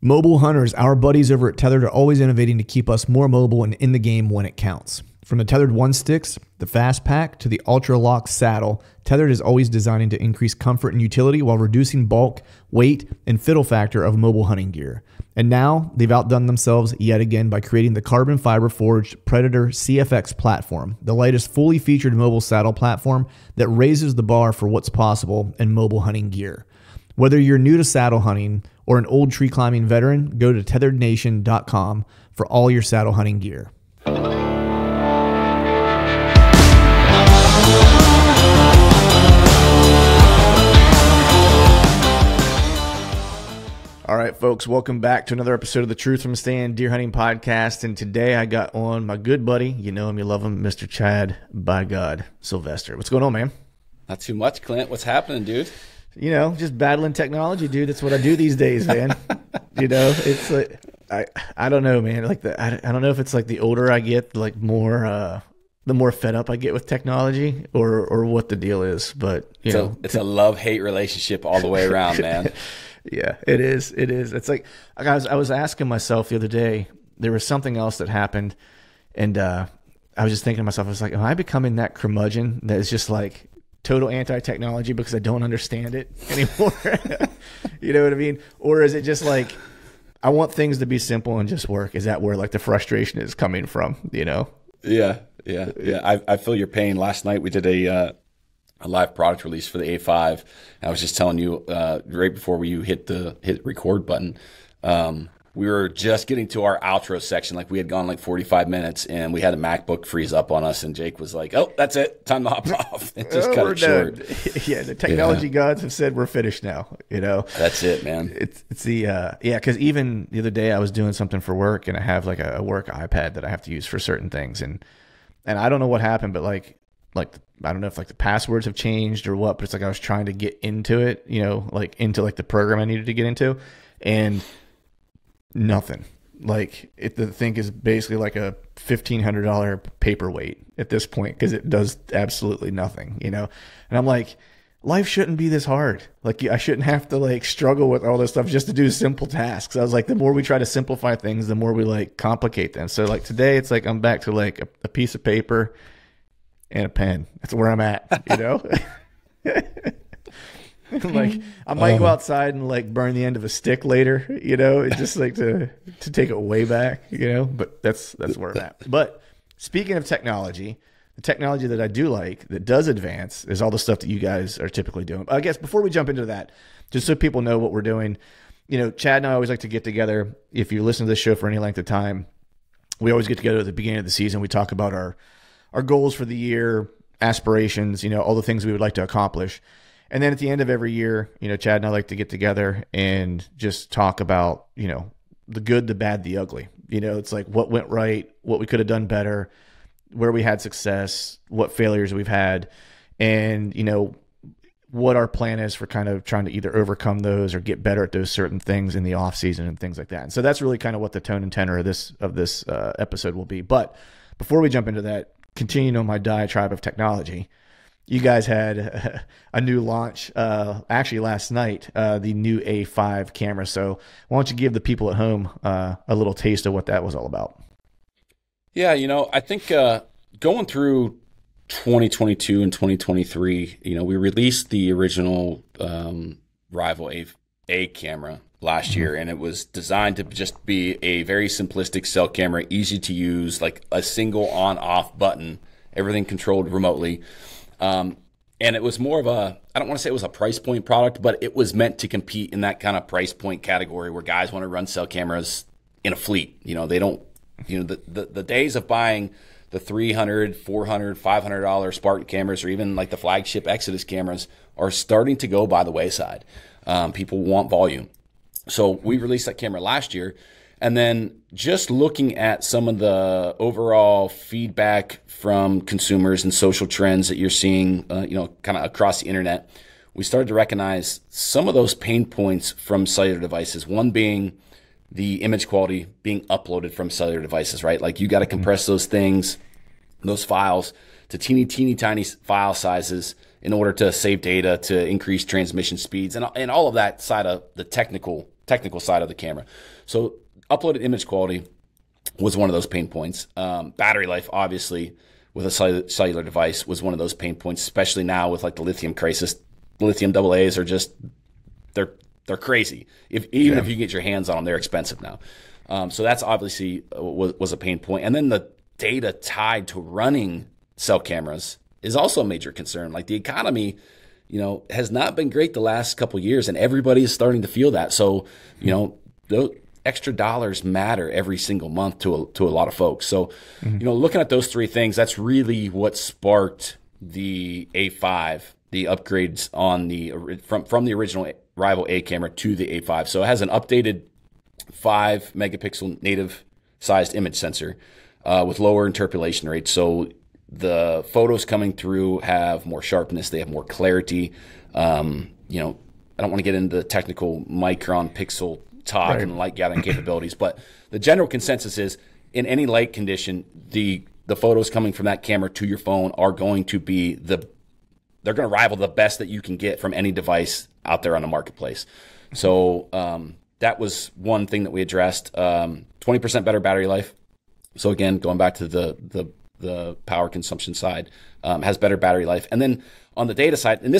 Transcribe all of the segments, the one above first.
Mobile hunters, our buddies over at Tethered are always innovating to keep us more mobile and in the game when it counts. From the Tethered One Sticks, the Fast Pack, to the Ultra Lock Saddle, Tethered is always designing to increase comfort and utility while reducing bulk, weight, and fiddle factor of mobile hunting gear. And now, they've outdone themselves yet again by creating the carbon fiber forged Predator CFX platform, the latest fully featured mobile saddle platform that raises the bar for what's possible in mobile hunting gear. Whether you're new to saddle hunting or an old tree climbing veteran, go to tetherednation.com for all your saddle hunting gear. All right, folks, welcome back to another episode of the Truth from Stand Deer Hunting Podcast. And today I got on my good buddy, you know him, you love him, Mr. Chad, by God, Sylvester. What's going on, man? Not too much, Clint. What's happening, dude? You know, just battling technology, dude. That's what I do these days, man. You know, it's like, I don't know, man. Like I don't know if it's like the older I get, like more, the more fed up I get with technology or what the deal is. But, you know, it's a love-hate relationship all the way around, man. Yeah, it is. It is. It's like I was asking myself the other day, there was something else that happened. And I was just thinking to myself, I was like, am I becoming that curmudgeon that is just like total anti-technology because I don't understand it anymore? You know what I mean? Or is it just like, I want things to be simple and just work? Is that where like the frustration is coming from, you know? Yeah. I feel your pain. Last night we did a live product release for the A5. I was just telling you right before you hit the record button, we were just getting to our outro section. Like we had gone like 45 minutes and we had a MacBook freeze up on us and Jake was like, oh, that's it. Time to hop off. And just cut it short. Yeah, the technology gods have said we're finished now, you know? That's it, man. It's the, because even the other day I was doing something for work and I have like a work iPad that I have to use for certain things. And I don't know what happened, but like I don't know if like the passwords have changed or what, but it's like I was trying to get into it, you know, like into like the program I needed to get into, and nothing. Like the thing is basically like a $1,500 paperweight at this point because it does absolutely nothing, you know. And I'm like, life shouldn't be this hard. Like I shouldn't have to like struggle with all this stuff just to do simple tasks. I was like, the more we try to simplify things, the more we like complicate them. So like today, it's like I'm back to like a piece of paper and a pen. That's where I'm at, you know? Like I might go outside and like burn the end of a stick later, you know, just like to take it way back, you know, but that's where I'm at. But speaking of technology, the technology that I do like that does advance is all the stuff that you guys are typically doing. I guess before we jump into that, just so people know what we're doing, you know, Chad and I always like to get together. If you listen to this show for any length of time, we always get together at the beginning of the season. We talk about our goals for the year, aspirations, you know, all the things we would like to accomplish. And then at the end of every year, you know, Chad and I like to get together and just talk about, you know, the good, the bad, the ugly. You know, it's like what went right, what we could have done better, where we had success, what failures we've had, and, you know, what our plan is for kind of trying to either overcome those or get better at those certain things in the off season and things like that. And so that's really kind of what the tone and tenor of this episode will be. But before we jump into that, continuing on my diatribe of technology, you guys had a new launch actually last night, the new A5 camera. So why don't you give the people at home a little taste of what that was all about? Yeah, you know, I think going through 2022 and 2023, you know, we released the original Rival A camera last year, and it was designed to just be a very simplistic cell camera, easy to use, like a single on-off button, everything controlled remotely. And it was more of I don't want to say it was a price point product, but it was meant to compete in that kind of price point category where guys want to run cell cameras in a fleet. You know, they don't, you know, the days of buying the $300, $400, $500 Spartan cameras or even like the flagship Exodus cameras are starting to go by the wayside. People want volume. So we released that camera last year, and then just looking at some of the overall feedback from consumers and social trends that you're seeing, you know, kind of across the internet, we started to recognize some of those pain points from cellular devices. One being the image quality being uploaded from cellular devices, right? Like you got to compress those things, those files to teeny tiny file sizes in order to save data, to increase transmission speeds, and all of that side of the technical technical side of the camera. So uploaded image quality was one of those pain points. Battery life, obviously, with a cellular device was one of those pain points, especially now with like the lithium crisis. Lithium AA's are just, they're crazy. Even if you get your hands on them, they're expensive now. So that's obviously was a pain point. And then the data tied to running cell cameras is also a major concern. Like the economy, has not been great the last couple of years, and everybody is starting to feel that. So, those extra dollars matter every single month to a lot of folks. So, looking at those three things, that's really what sparked the A5, the upgrades on from the original Rival A camera to the A5. So it has an updated 5 megapixel native sized image sensor with lower interpolation rates. So the photos coming through have more sharpness, they have more clarity. I don't want to get into the technical micron pixel talk and light gathering capabilities, but the general consensus is in any light condition, the photos coming from that camera to your phone are going to be they're going to rival the best that you can get from any device out there on the marketplace. So that was one thing that we addressed. 20% better battery life. So again, going back to the power consumption side, has better battery life. And then on the data side, and I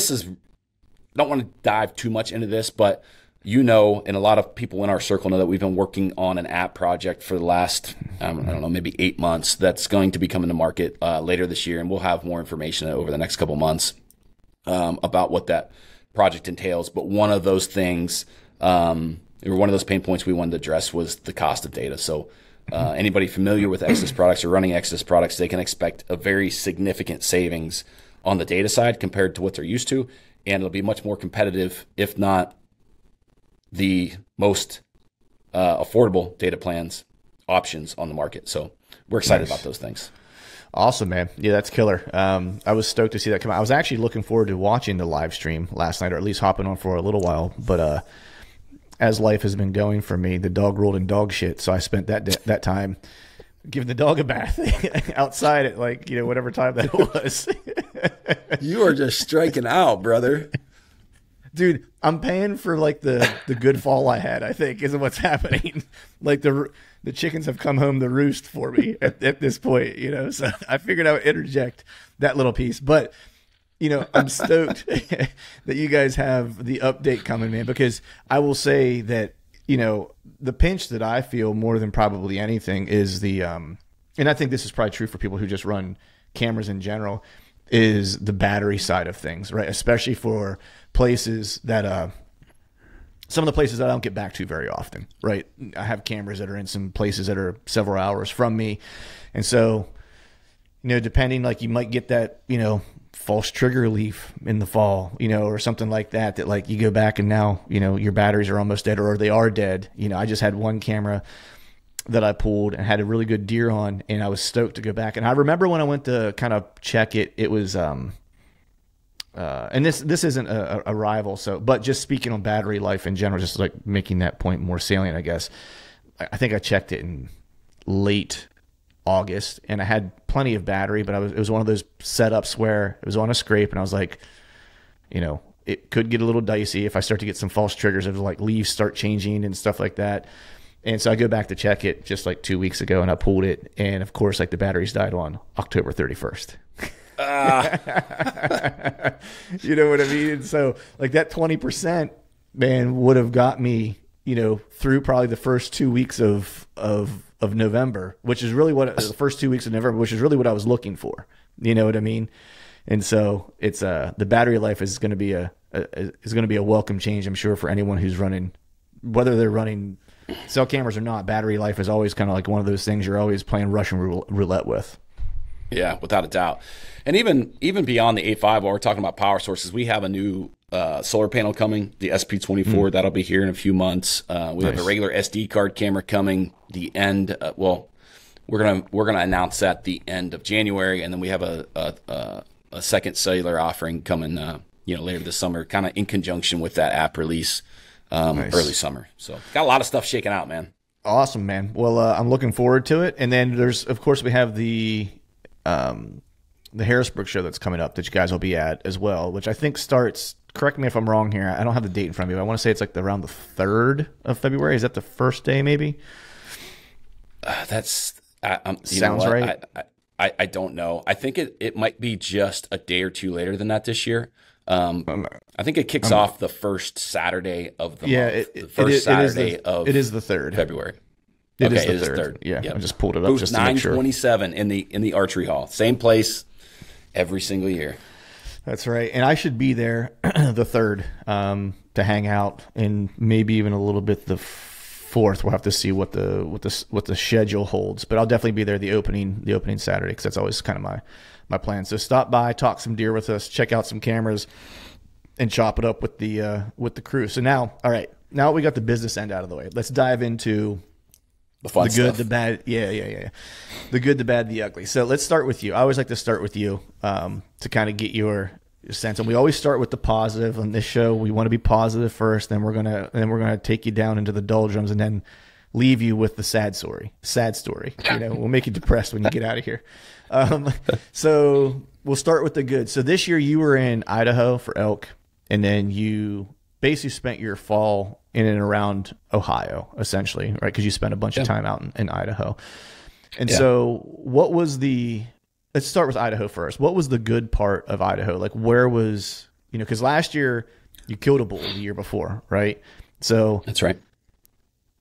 don't want to dive too much into this, but and a lot of people in our circle know that we've been working on an app project for the last, I don't know, maybe 8 months that's going to be coming to market later this year. And we'll have more information over the next couple months about what that project entails. But one of those things, or one of those pain points we wanted to address was the cost of data. So anybody familiar with Exodus products or running Exodus products, they can expect a very significant savings on the data side compared to what they're used to. And it'll be much more competitive, if not the most affordable data plans options on the market. So we're excited about those things. Awesome, man. Yeah, that's killer. I was stoked to see that come out. I was actually looking forward to watching the live stream last night, or at least hopping on for a little while. But as life has been going for me, the dog rolled in dog shit. So I spent that time giving the dog a bath outside at whatever time that was. You are just striking out, brother. Dude, I'm paying for the good fall I had, I think, is what's happening. Like the chickens have come home to roost for me at this point, so I figured I would interject that little piece. But, I'm stoked that you guys have the update coming, man, because I will say that, the pinch that I feel more than probably anything is and I think this is probably true for people who just run cameras in general, is the battery side of things, right? Especially for places that some of the places that I don't get back to very often, right? I have cameras that are in some places that are several hours from me. And so, depending, you might get that, false trigger leaf in the fall, or something like that you go back and now, your batteries are almost dead, or they are dead. I just had one camera that I pulled and had a really good deer on, and I was stoked to go back. And I remember when I went to kind of check it, it was, and this isn't a rival. So, but just speaking on battery life in general, just making that point more salient, I guess. I think I checked it in late August, and I had plenty of battery, but it was one of those setups where it was on a scrape, and I was like, it could get a little dicey if I start to get some false triggers of leaves start changing and stuff like that. And so I go back to check it just 2 weeks ago, and I pulled it, and of course, the batteries died on October 31st. You know what I mean? And so that 20%, man, would have got me, through probably the first 2 weeks of November, which is really the first 2 weeks of November, which is really what I was looking for. You know what I mean? And so it's the battery life is going to be a welcome change, I'm sure, for anyone who's running, whether they're running cell cameras or not. Battery life is always kind of one of those things you're always playing Russian roulette with. Yeah, without a doubt. And even beyond the A5, while we're talking about power sources, we have a new solar panel coming, the SP24. That'll be here in a few months. We have a regular SD card camera coming the end. We're gonna announce that the end of January, and then we have a second cellular offering coming later this summer, kind of in conjunction with that app release early summer. So got a lot of stuff shaking out, man. Awesome, man. Well, I'm looking forward to it. And then of course, we have the Harrisburg show that's coming up that you guys will be at as well, which I think starts correct me if I'm wrong here. I don't have the date in front of me, but I want to say it's like around the 3rd of February. Is that the first day, maybe? That's sounds right. I don't know. I think it might be just a day or two later than that this year. I think it kicks off the first Saturday of the month. The first Saturday of it is the 3rd February. It is the 3rd. Yeah, yep. I just pulled it up just to make sure. 927 in the archery hall, same place every single year. That's right, and I should be there the 3rd to hang out, and maybe even a little bit the 4th. We'll have to see what the schedule holds, but I'll definitely be there the opening Saturday, because that's always kind of my plan. So stop by, talk some deer with us, check out some cameras, and chop it up with the crew. So now, all right, now that we got the business end out of the way, let's dive into the fun the good, stuff. the bad. Yeah. The good, the bad, the ugly. So let's start with you. I always like to start with you to kind of get your sense. And we always start with the positive on this show. We want to be positive first, then we're gonna take you down into the doldrums, and then leave you with the sad story. We'll make you depressed when you get out of here. So we'll start with the good. So this year you were in Idaho for elk, and then you basically spent your fall in and around Ohio, essentially, right? Because you spent a bunch of time out in Idaho. And so what was let's start with Idaho first. What was the good part of Idaho? Like, where was, because last year you killed a bull the year before, right? So that's right.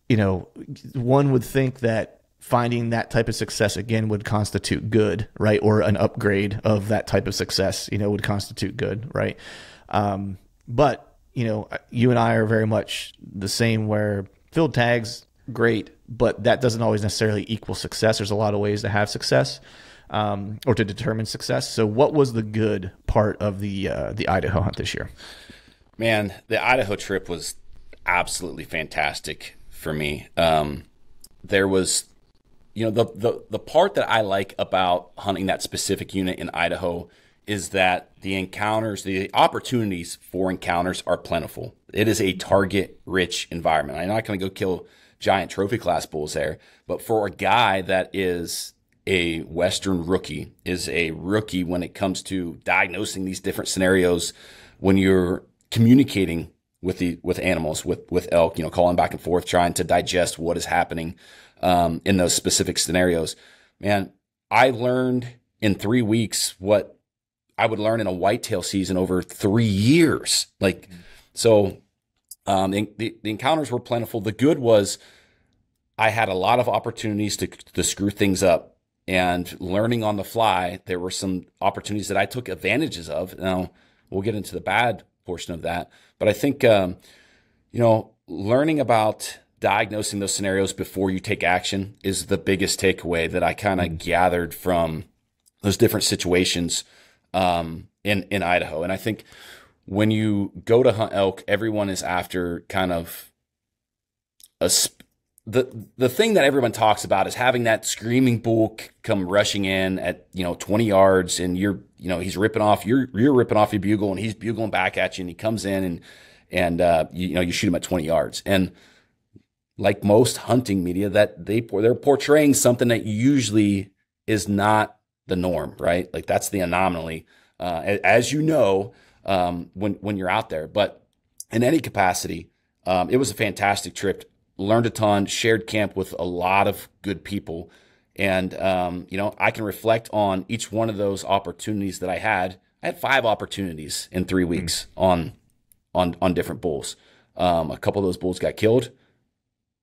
One would think that finding that type of success again would constitute good, right? Or an upgrade of that type of success, would constitute good, right? But, you and I are very much the same, where field tags, great, but that doesn't always necessarily equal success. There's a lot of ways to have success or to determine success. So what was the good part of the Idaho hunt this year? Man, the Idaho trip was absolutely fantastic for me. There was, the part that I like about hunting that specific unit in Idaho is that the opportunities for encounters are plentiful. It is a target-rich environment. I'm not going to go kill giant trophy class bulls there, but for a guy that is a Western rookie, is a rookie when it comes to diagnosing these different scenarios, when you're communicating with animals, with elk, calling back and forth, trying to digest what is happening in those specific scenarios. Man, I learned in 3 weeks what I would learn in a whitetail season over 3 years. The encounters were plentiful. The good was I had a lot of opportunities to screw things up, and learning on the fly. There were some opportunities that I took advantages of. Now we'll get into the bad portion of that, but I think, learning about diagnosing those scenarios before you take action is the biggest takeaway that I kind of gathered from those different situations in Idaho. And I think when you go to hunt elk, everyone is after kind of the thing that everyone talks about is having that screaming bull come rushing in at 20 yards, and he's ripping off you're ripping off your bugle, and he's bugling back at you, and he comes in and you shoot him at 20 yards. And like most hunting media, that they're portraying something that usually is not the norm, right? Like that's the anomaly, as when you're out there. But in any capacity, it was a fantastic trip. Learned a ton, shared camp with a lot of good people. And, I can reflect on each one of those opportunities that I had. I had 5 opportunities in 3 weeks on different bulls. A couple of those bulls got killed.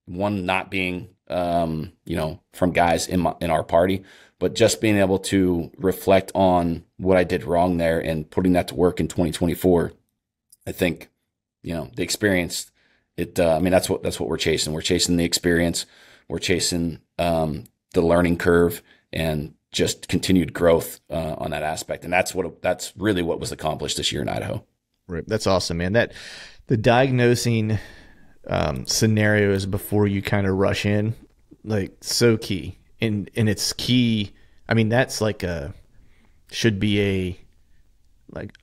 One not being, from guys in our party, but just being able to reflect on what I did wrong there and putting that to work in 2024. I think, the experience, that's what we're chasing. We're chasing the experience. We're chasing the learning curve and just continued growth on that aspect. And that's really what was accomplished this year in Idaho. Right. That's awesome, man. That the diagnosing scenarios before you kind of rush in, like so key. And it's key. I mean, that's should be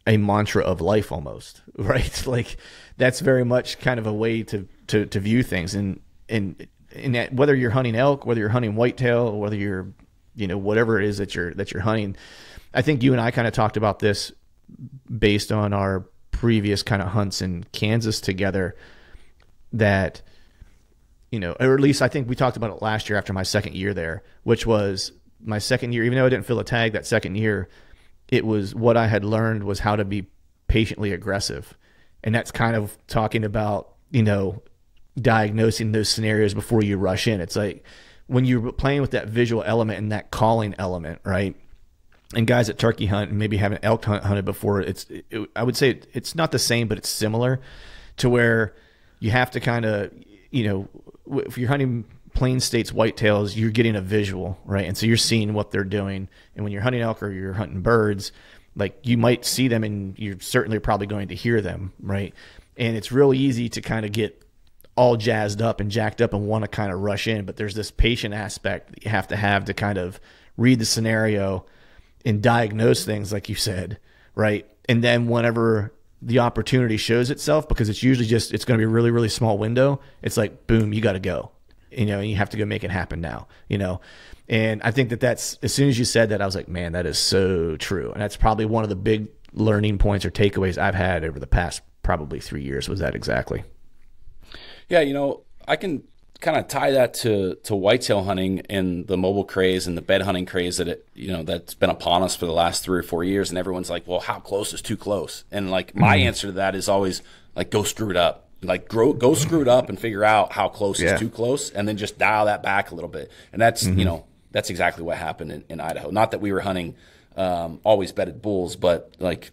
a mantra of life almost, right? Like that's very much kind of a way to view things. And that, whether you're hunting elk, whether you're hunting whitetail, whether you're, whatever it is that you're hunting, I think you and I kind of talked about this based on our previous kind of hunts in Kansas together that, you know, or at least I think we talked about it last year after my second year there, which was my second year, even though I didn't fill a tag that second year, it was what I had learned was how to be patiently aggressive. And that's kind of talking about, you know, diagnosing those scenarios before you rush in. It's like when you're playing with that visual element and that calling element, right? And guys that turkey hunt and maybe haven't elk hunted before, I would say it's not the same, but it's similar to where you have to kind of, you know, if you're hunting plain states whitetails, you're getting a visual, right? And so you're seeing what they're doing. And when you're hunting elk or you're hunting birds, like you might see them and you're certainly probably going to hear them, right? And it's real easy to kind of get all jazzed up and jacked up and want to kind of rush in. But there's this patient aspect that you have to kind of read the scenario and diagnose things, like you said, right? And then whenever the opportunity shows itself, because it's usually just, it's going to be a really, really small window. It's like, boom, you got to go, you know, and you have to go make it happen now, you know? And I think that's, as soon as you said that, I was like, man, that is so true. And that's probably one of the big learning points or takeaways I've had over the past probably 3 years was that exactly. Yeah. You know, I can kind of tie that to whitetail hunting and the mobile craze and the bed hunting craze that's been upon us for the last 3 or 4 years. And everyone's like, well, how close is too close? And like my answer to that is always like, go screw it up. Like go screw it up and figure out how close is too close, and then just dial that back a little bit. And that's, you know, that's exactly what happened in Idaho. Not that we were hunting always bedded bulls, but like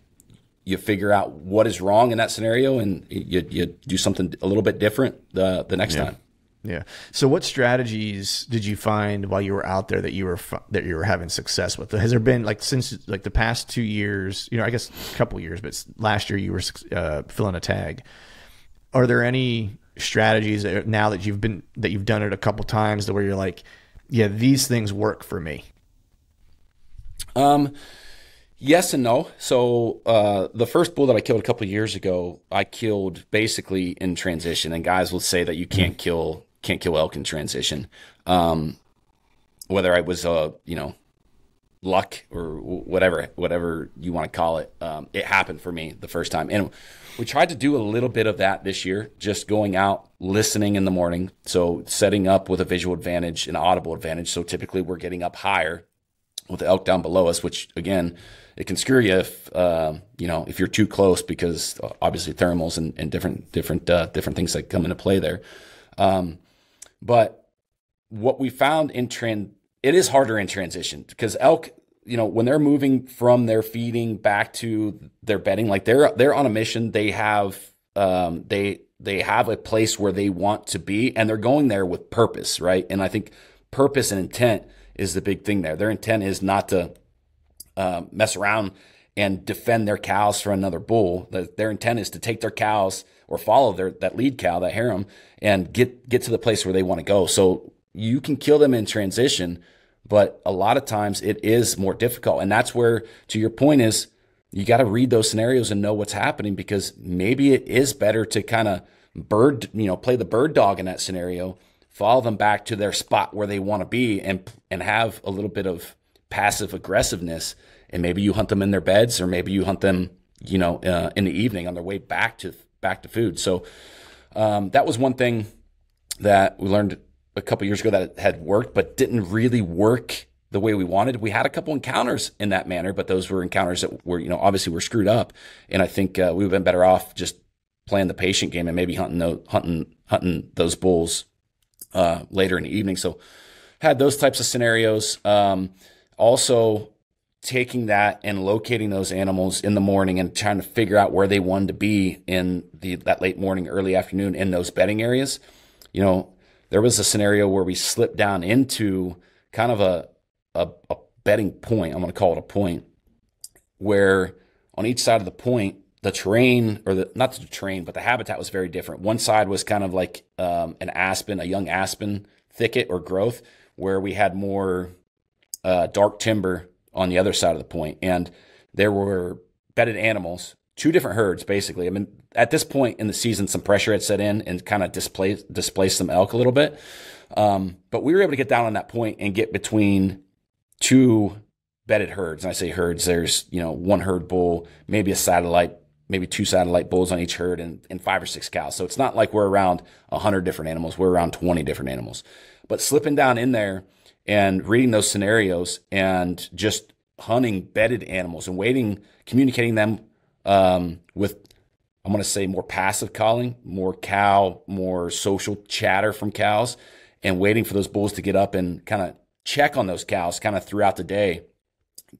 you figure out what is wrong in that scenario and you do something a little bit different the next time. Yeah. So what strategies did you find while you were out there that you were having success with? Has there been, like, since like the past 2 years, you know, I guess a couple years, but last year you were filling a tag. Are there any strategies that now that you've done it a couple times to where you're like, yeah, these things work for me? Yes and no. So the first bull that I killed a couple of years ago, I killed basically in transition, and guys will say that you can't kill elk in transition. Whether I was luck or whatever you want to call it, it happened for me the first time. And we tried to do a little bit of that this year, just going out, listening in the morning. So setting up with a visual advantage, an audible advantage. So typically we're getting up higher with the elk down below us, which again, it can screw you if you're too close, because obviously thermals and different things that come into play there. But what we found it is harder in transition, because elk, you know, when they're moving from their feeding back to their bedding, like they're on a mission. They have they have a place where they want to be, and they're going there with purpose, right? And I think purpose and intent is the big thing there. Their intent is not to mess around and defend their cows for another bull. Their intent is to take their cows or follow that lead cow, that harem, and get to the place where they want to go. So you can kill them in transition, but a lot of times it is more difficult. And that's where, to your point, is you got to read those scenarios and know what's happening, because maybe it is better to kind of play the bird dog in that scenario, follow them back to their spot where they want to be, and have a little bit of passive aggressiveness. And maybe you hunt them in their beds, or maybe you hunt them, in the evening on their way back to food. So that was one thing that we learned a couple years ago that had worked, but didn't really work the way we wanted. We had a couple encounters in that manner, but those were encounters that were, obviously were screwed up. And I think we would have been better off just playing the patient game and maybe hunting those bulls later in the evening. So had those types of scenarios. Also taking that and locating those animals in the morning and trying to figure out where they wanted to be in that late morning, early afternoon in those bedding areas. There was a scenario where we slipped down into kind of a bedding point. I'm going to call it a point, where on each side of the point, the terrain, or not the terrain, but the habitat was very different. One side was kind of like a young aspen thicket or growth, where we had more dark timber on the other side of the point. And there were bedded animals, 2 different herds, basically. I mean, at this point in the season, some pressure had set in and kind of displaced some elk a little bit. But we were able to get down on that point and get between 2 bedded herds. And I say herds, there's, one herd bull, maybe a satellite maybe 2 satellite bulls on each herd and 5 or 6 cows. So it's not like we're around 100 different animals. We're around 20 different animals. But slipping down in there and reading those scenarios and just hunting bedded animals and communicating them with, I'm going to say, more passive calling, more cow, more social chatter from cows, and waiting for those bulls to get up and kind of check on those cows kind of throughout the day,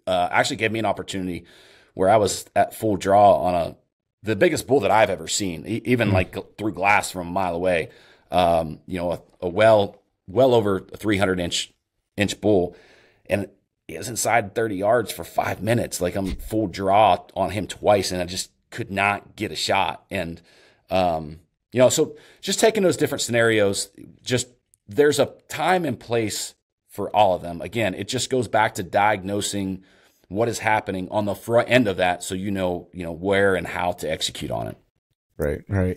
actually gave me an opportunity where I was at full draw on the biggest bull that I've ever seen, even like through glass from a mile away. A well over a 300-inch bull, and he was inside 30 yards for 5 minutes. Like, I'm full draw on him twice, and I just could not get a shot. And so just taking those different scenarios, just there's a time and place for all of them. Again, it just goes back to diagnosing what is happening on the front end of that, so you know where and how to execute on it. Right. I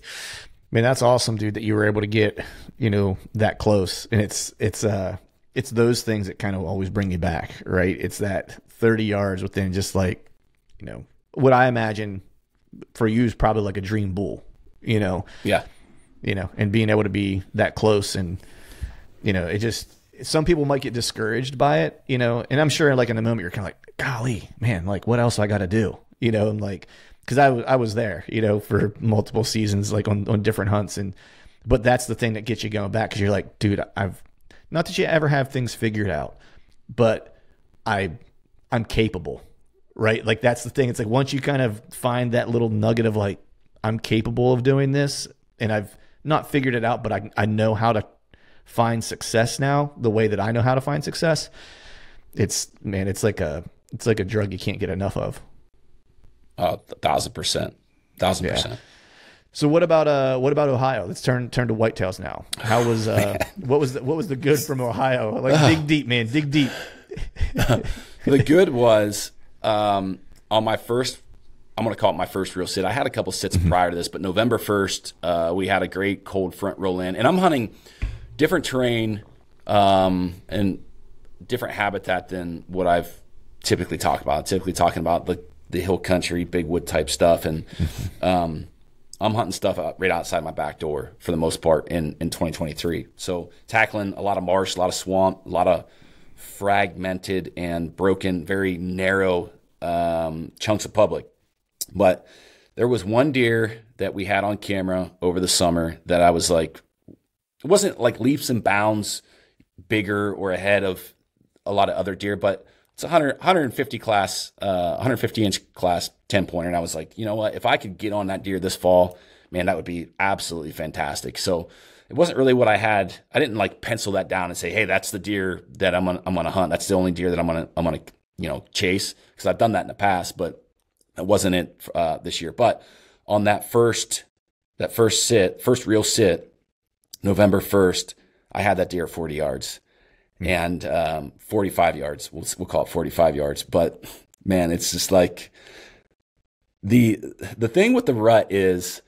mean, that's awesome, dude, that you were able to get, that close. And it's those things that kind of always bring you back, right? It's that 30 yards within, just like, what I imagine for you is probably like a dream bull, Yeah. And being able to be that close, and, it just, some people might get discouraged by it, and I'm sure like in the moment you're kind of like, golly, man, like what else I got to do, and like, cause I was there, for multiple seasons, like on different hunts. But that's the thing that gets you going back. Cause you're like, dude, not that you ever have things figured out, but I'm capable, right? Like that's the thing. It's like, once you kind of find that little nugget of like, I'm capable of doing this, and I've not figured it out, but I know how to find success now, the way that I know how to find success. It's like a drug you can't get enough of. 1,000%. Yeah. So what about Ohio? Let's turn to whitetails now. How was what was the good from Ohio? Like, dig deep, man, dig deep. The good was on my first, I'm going to call it my first real sit. I had a couple sits prior to this, but November 1st, we had a great cold front roll in, and I'm hunting different terrain and different habitat than what I've typically talked about. Typically talking about the hill country, big wood type stuff, and I'm hunting stuff right outside my back door for the most part in 2023. So tackling a lot of marsh, a lot of swamp, a lot of fragmented and broken, very narrow chunks of public. But there was one deer that we had on camera over the summer that I was like, it wasn't like leaps and bounds bigger or ahead of a lot of other deer, but it's 150 class, 150 inch class 10 pointer. And I was like, you know what, if I could get on that deer this fall, man, that would be absolutely fantastic. So it wasn't really what I had. I didn't like pencil that down and say, hey, that's the deer that I'm going to hunt. That's the only deer that I'm going to chase. Cause I've done that in the past, but that wasn't it this year. But on that first real sit, November 1st, I had that deer 40 yards. And 45 yards. We'll call it 45 yards. But man, it's just like the thing with the rut is,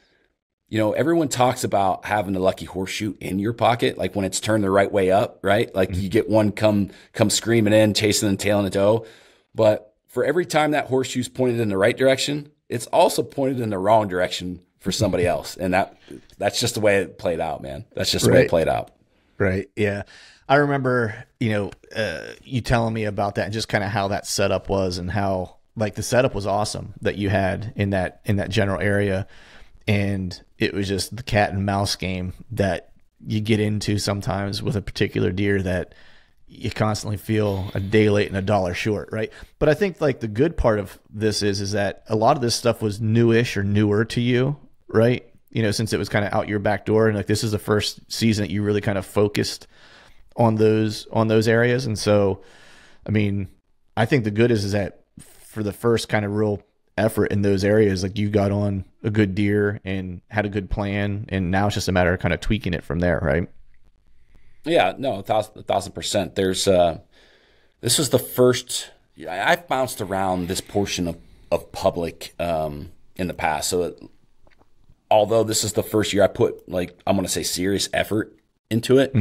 everyone talks about having the lucky horseshoe in your pocket, like when it's turned the right way up, right? Like you get one come screaming in, chasing and tailing a doe. But for every time that horseshoe's pointed in the right direction, it's also pointed in the wrong direction for somebody else. And that's just the way it played out, man. That's just the way it played out. Right. Yeah. I remember, you telling me about that and just kind of how that setup was, and how like the setup was awesome that you had in that general area. And it was just the cat and mouse game that you get into sometimes with a particular deer that you constantly feel a day late and a dollar short. Right. But I think like the good part of this is that a lot of this stuff was newish or newer to you, right? Since it was kind of out your back door, and like this is the first season that you really kind of focused on those areas. And so, I mean, I think the good is that for the first kind of real effort in those areas, like you got on a good deer and had a good plan, and now it's just a matter of kind of tweaking it from there, right? Yeah, no, 1,000%. There's this was the first. I've bounced around this portion of public in the past, so although this is the first year I put, like, I'm going to say serious effort into it.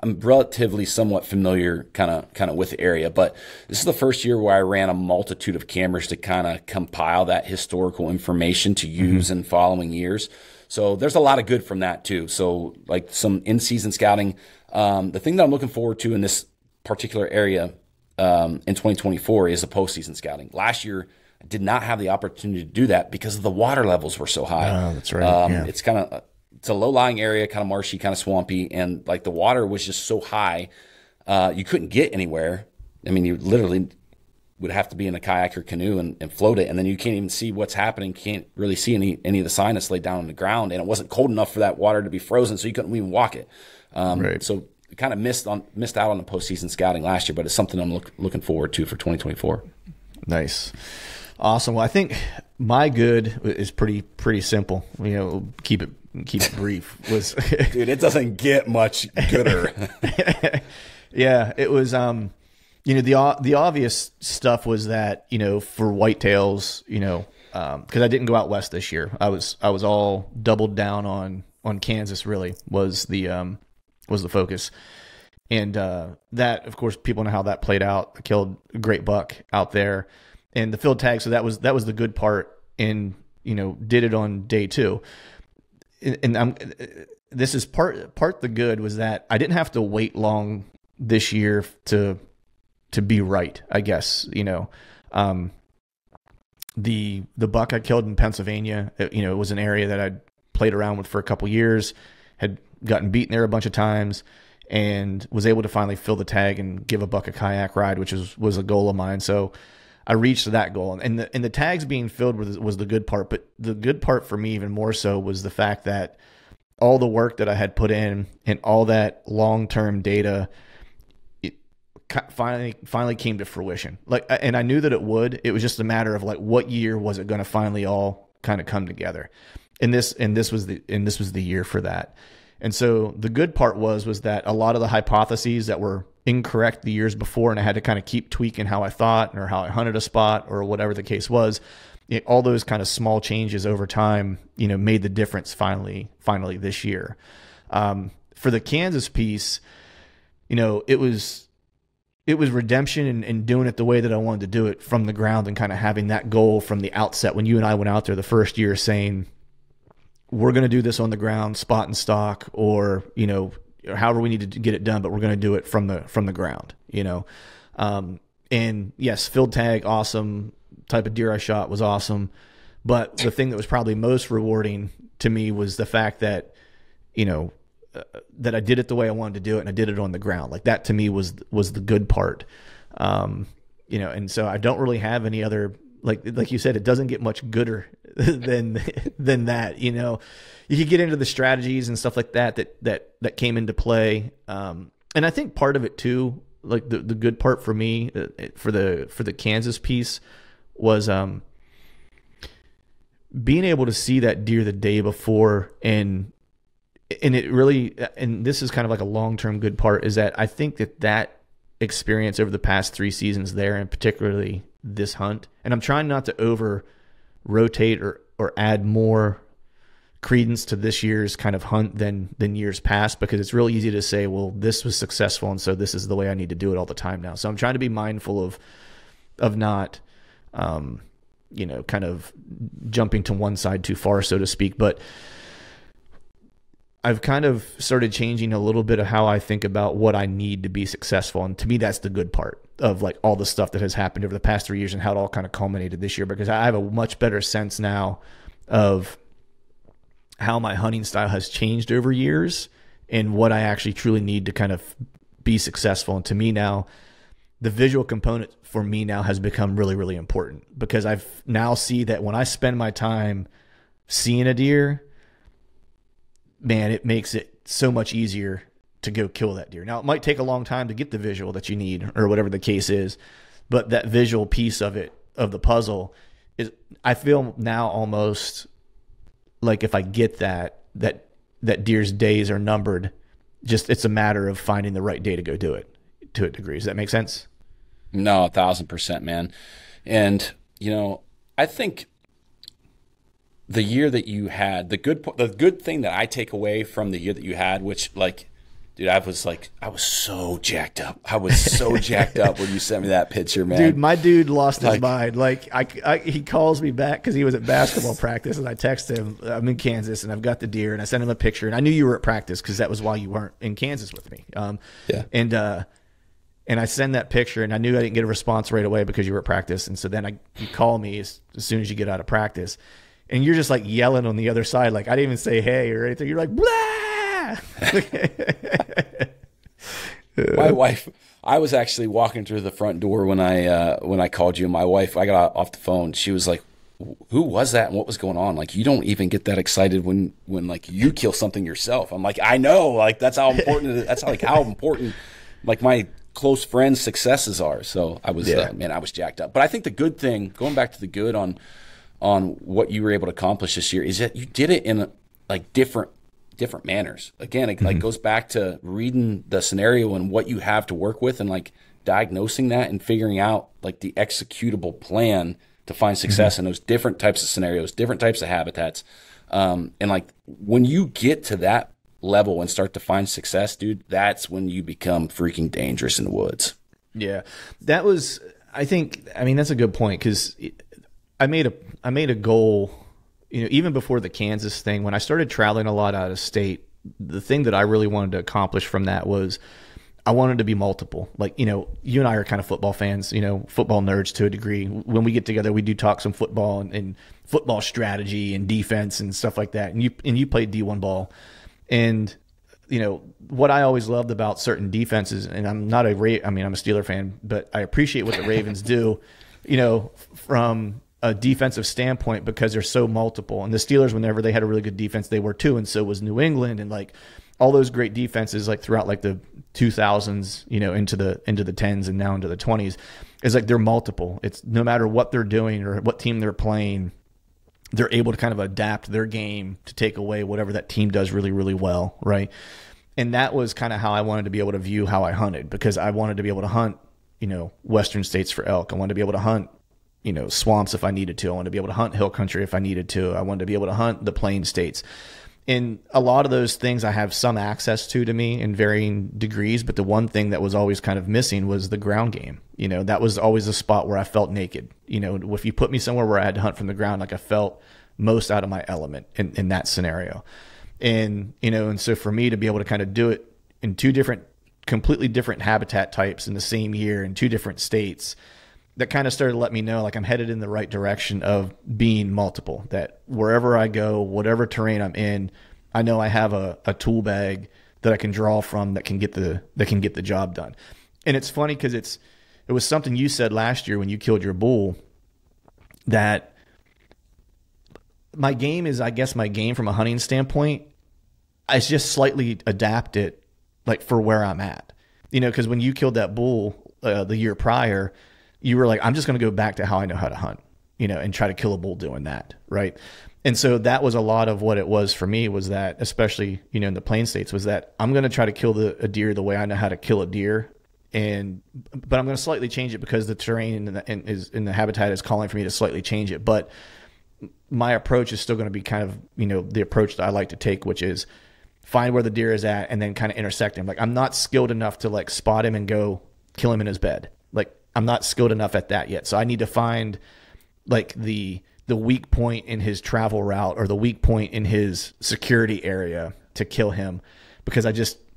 I'm relatively somewhat familiar kind of with the area, but this is the first year where I ran a multitude of cameras to kind of compile that historical information to use in following years. So there's a lot of good from that too. So like some in-season scouting. The thing that I'm looking forward to in this particular area in 2024 is the postseason scouting. Last year, I did not have the opportunity to do that because the water levels were so high. Oh, that's right. It's a low-lying area, kind of marshy, kind of swampy, and like the water was just so high, you couldn't get anywhere. I mean, you literally would have to be in a kayak or canoe and float it, and then you can't even see what's happening. Can't really see any of the sign that's laid down on the ground, and it wasn't cold enough for that water to be frozen, so you couldn't even walk it. Right. So kind of missed out on the postseason scouting last year, but it's something I'm looking forward to for 2024. Nice. Awesome. Well, I think my good is pretty simple. Keep it brief. Was Dude, it doesn't get much gooder. Yeah, it was. The obvious stuff was that for whitetails, because I didn't go out west this year. I was all doubled down on Kansas. Really was the focus, and that of course people know how that played out. I killed a great buck out there. And the field tag, so that was the good part, and did it on day 2. And this is part the good was that I didn't have to wait long this year to be right. I guess the buck I killed in Pennsylvania, it was an area that I'd played around with for a couple years, had gotten beaten there a bunch of times, and was able to finally fill the tag and give a buck a kayak ride, which was a goal of mine. So I reached that goal, and the tags being filled was the good part. But the good part for me even more so was the fact that all the work that I had put in and all that long-term data, it finally came to fruition. And I knew that it would. It was just a matter of what year was it going to finally all kind of come together. And this was the year for that. And so the good part was that a lot of the hypotheses that were incorrect the years before, and I had to kind of keep tweaking how I thought or how I hunted a spot or whatever the case was, all those kind of small changes over time, made the difference finally this year. For the Kansas piece, it was redemption and doing it the way that I wanted to do it from the ground, and kind of having that goal from the outset when you and I went out there the first year saying, we're going to do this on the ground, spot and stock, or however we need to get it done, but we're going to do it from the ground. And yes, field tag, awesome. Type of deer I shot was awesome, but the thing that was probably most rewarding to me was the fact that that I did it the way I wanted to do it, and I did it on the ground. Like that to me was the good part. And so I don't really have any other. Like you said, it doesn't get much gooder than that. You could get into the strategies and stuff like that came into play. And I think part of it too, like the good part for me for the Kansas piece was being able to see that deer the day before, and it really, and this is kind of like a long-term good part, is that I think that experience over the past 3 seasons there, and particularly this hunt, and I'm trying not to over rotate or add more credence to this year's kind of hunt than years past, because it's real easy to say, well, this was successful, and so this is the way I need to do it all the time now. So I'm trying to be mindful of not kind of jumping to one side too far, so to speak. But I've kind of started changing a little bit of how I think about what I need to be successful. And to me, that's the good part of all the stuff that has happened over the past 3 years and how it all kind of culminated this year, because I have a much better sense now of how my hunting style has changed over years and what I actually truly need to kind of be successful. And to me now, the visual component for me now has become really, really important, because I've now see that when I spend my time seeing a deer, man, it makes it so much easier to go kill that deer. Now, it might take a long time to get the visual that you need or whatever the case is, but that visual piece of it, of the puzzle, is, I feel now almost like if I get that deer's days are numbered. Just it's a matter of finding the right day to go do it to a degree. Does that make sense? No, 1,000%, man. And, I think the year that you had, the good thing that I take away from the year that you had, which, dude, Dude, I was so jacked up. I was so jacked up when you sent me that picture, man. Dude, my dude lost his mind. Like, he calls me back because he was at basketball practice, and I text him, I'm in Kansas, and I've got the deer, and I sent him a picture, and I knew you were at practice because that was why you weren't in Kansas with me. And I send that picture, and I knew I didn't get a response right away because you were at practice, and so then you call me as soon as you get out of practice, and you're just like yelling on the other side, like I didn't even say hey or anything. You're like, blah! My wife, I was actually walking through the front door when I called you. My wife, I got off the phone. She was like, "Who was that? And what was going on? Like, you don't even get that excited when like you kill something yourself." I'm like, I know, like that's how important. That's like how important, like my close friends' successes are. So I was, man, I was jacked up. But I think the good thing, going back to the good on what you were able to accomplish this year, is that you did it in like different manners. Again, it like goes back to reading the scenario and what you have to work with, and like diagnosing that and figuring out like the executable plan to find success in those different types of scenarios, different types of habitats. And like when you get to that level and start to find success, dude, that's when you become freaking dangerous in the woods. Yeah, that was, I mean, that's a good point, because I made a goal. You know, even before the Kansas thing, when I started traveling a lot out of state, the thing that I really wanted to accomplish from that was I wanted to be multiple. Like, you know, you and I are kind of football fans, you know, football nerds to a degree. When we get together, we do talk some football and football strategy and defense and stuff like that. And you played D1 ball. And, you know, what I always loved about certain defenses, and I'm a Steeler fan, but I appreciate what the Ravens do, you know, from a defensive standpoint, because they're so multiple. And the Steelers, whenever they had a really good defense, they were too, and so was New England, and like all those great defenses, like throughout like the 2000s, you know, into the 10s and now into the 20s, is like they're multiple. It's no matter what they're doing or what team they're playing, they're able to kind of adapt their game to take away whatever that team does really, really well, right? And that was kind of how I wanted to be able to view how I hunted, because I wanted to be able to hunt, you know, western states for elk. I wanted to be able to hunt, you know, swamps if I needed to. I wanted to be able to hunt hill country if I needed to. I wanted to be able to hunt the plain states. And a lot of those things I have some access to me in varying degrees, but the one thing that was always kind of missing was the ground game. You know, that was always a spot where I felt naked. You know, if you put me somewhere where I had to hunt from the ground, like I felt most out of my element in that scenario. And, you know, and so for me to be able to kind of do it in completely different habitat types in the same year in two different states, that kind of started to let me know like I'm headed in the right direction of being multiple, that wherever I go, whatever terrain I'm in, I know I have a tool bag that I can draw from that can get the job done. And it's funny because it was something you said last year when you killed your bull, that my game from a hunting standpoint, I just slightly adapt it like for where I'm at, you know, because when you killed that bull the year prior, you were like, I'm just going to go back to how I know how to hunt, you know, and try to kill a bull doing that. Right. And so that was a lot of what it was for me, was that, especially, you know, in the plain states, was that I'm going to try to kill a deer the way I know how to kill a deer. But I'm going to slightly change it because the terrain and the habitat is calling for me to slightly change it. But my approach is still going to be kind of, you know, the approach that I like to take, which is find where the deer is at and then kind of intersect him. Like, I'm not skilled enough to like spot him and go kill him in his bed. Like, I'm not skilled enough at that yet. So I need to find like the weak point in his travel route or the weak point in his security area to kill him, because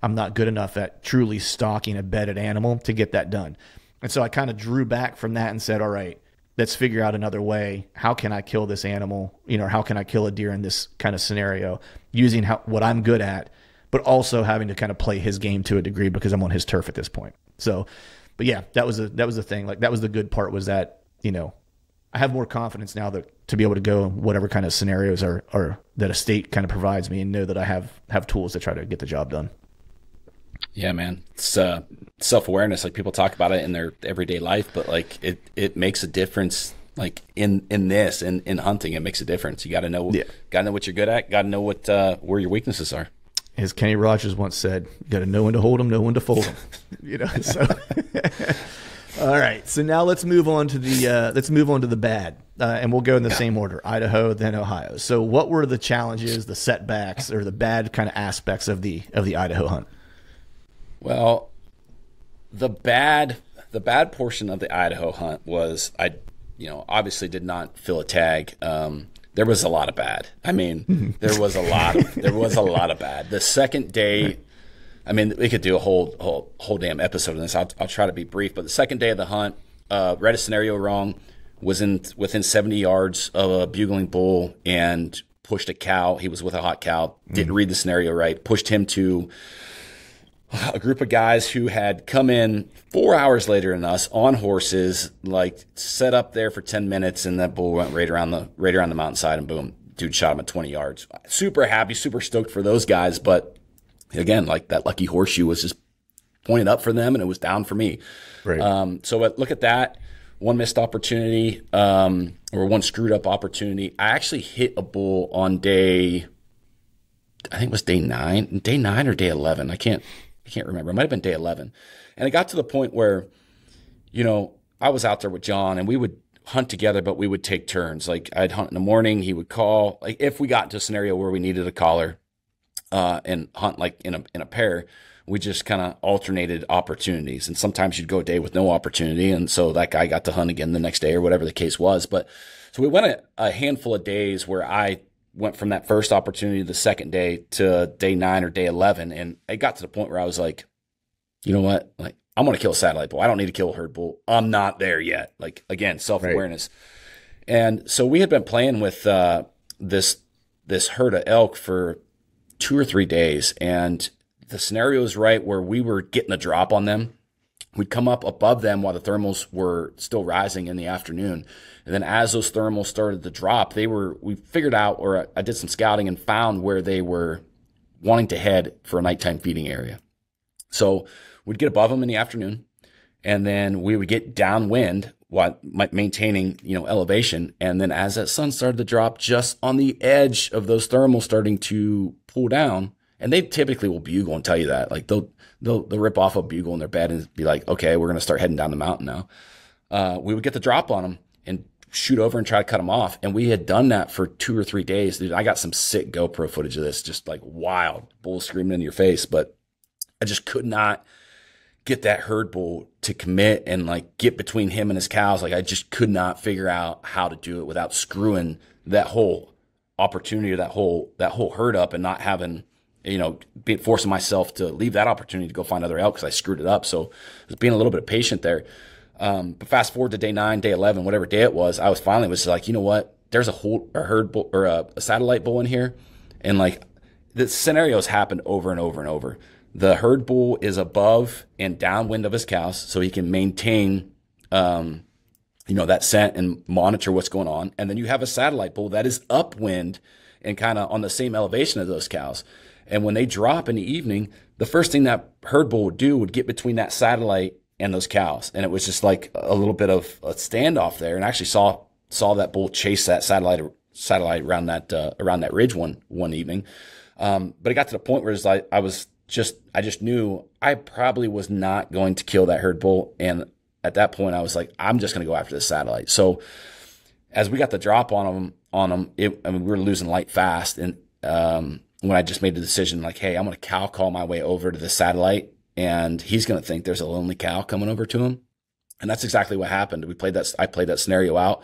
I'm not good enough at truly stalking a bedded animal to get that done. And so I kind of drew back from that and said, all right, let's figure out another way. How can I kill this animal? You know, how can I kill a deer in this kind of scenario using what I'm good at, but also having to kind of play his game to a degree because I'm on his turf at this point. So, but yeah, that was the thing. Like, that was the good part, was that, you know, I have more confidence now to be able to go whatever kind of scenarios are that a state kind of provides me, and know that I have tools to try to get the job done. Yeah, man. It's self-awareness. Like, people talk about it in their everyday life, but like it makes a difference. Like in hunting, it makes a difference. You got to know what you're good at. Got to know where your weaknesses are. As Kenny Rogers once said, you got to know when to hold them, know when to fold them. You know. So, all right. So now let's move on to the bad, and we'll go in the same order: Idaho, then Ohio. So, what were the challenges, the setbacks, or the bad kind of aspects of the Idaho hunt? Well, the bad portion of the Idaho hunt was obviously did not fill a tag. There was a lot of bad. I mean, there was a lot of bad. The second day, I mean, we could do a whole damn episode on this. I'll try to be brief, but the second day of the hunt, read a scenario wrong, was within 70 yards of a bugling bull and pushed a cow. He was with a hot cow. Didn't read the scenario right. Pushed him to a group of guys who had come in 4 hours later than us on horses, like set up there for 10 minutes, and that bull went right around the mountainside, and boom, dude shot him at 20 yards. Super happy, super stoked for those guys, but again, like that lucky horseshoe was just pointed up for them, and it was down for me. Right. So look at that. One missed opportunity, or one screwed up opportunity. I actually hit a bull on I think it was day 9 or day 11. I can't remember. It might have been day 11. And it got to the point where, I was out there with John, and we would hunt together, but we would take turns. Like, I'd hunt in the morning, he would call. Like, if we got into a scenario where we needed a caller, and hunt like in a pair, we just kind of alternated opportunities. And sometimes you'd go a day with no opportunity, and so that guy got to hunt again the next day or whatever the case was. But so we went a handful of days where I went from that first opportunity the second day to day 9 or day 11. And it got to the point where I was like, you know what? Like, I'm going to kill a satellite bull. I don't need to kill a herd bull. I'm not there yet. Like, again, self-awareness. Right. And so we had been playing with this herd of elk for 2 or 3 days. And the scenario was right where we were getting a drop on them. We'd come up above them while the thermals were still rising in the afternoon. And then as those thermals started to drop, we figured out, or I did some scouting and found where they were wanting to head for a nighttime feeding area. So we'd get above them in the afternoon, and then we would get downwind while maintaining, elevation. And then as that sun started to drop, just on the edge of those thermals starting to pull down, and they typically will bugle and tell you that, like they'll rip off a bugle in their bed and be like, okay, we're going to start heading down the mountain now. We would get the drop on them and shoot over and try to cut them off. And we had done that for 2 or 3 days. Dude, I got some sick GoPro footage of this, just like wild bulls screaming in your face. But I just could not get that herd bull to commit and like get between him and his cows. Like, I just could not figure out how to do it without screwing that whole opportunity or that whole herd up, and not having, forcing myself to leave that opportunity to go find other elk because I screwed it up. So I was being a little bit patient there. But fast forward to day 9, day 11, whatever day it was, I was finally like, you know what? There's a herd bull or a satellite bull in here. And like, the scenarios happened over and over and over. The herd bull is above and downwind of his cows, so he can maintain, that scent and monitor what's going on. And then you have a satellite bull that is upwind and kind of on the same elevation as those cows. And when they drop in the evening, the first thing that herd bull would do would get between that satellite and those cows. And it was just like a little bit of a standoff there. And I actually saw that bull chase that satellite around that ridge one evening. But it got to the point where it's like, I just knew I probably was not going to kill that herd bull. And at that point I was like, I'm just going to go after this satellite. So as we got the drop on them, we were losing light fast. And, when I just made the decision, like, hey, I'm going to cow call my way over to the satellite, and he's going to think there's a lonely cow coming over to him. And that's exactly what happened. I played that scenario out,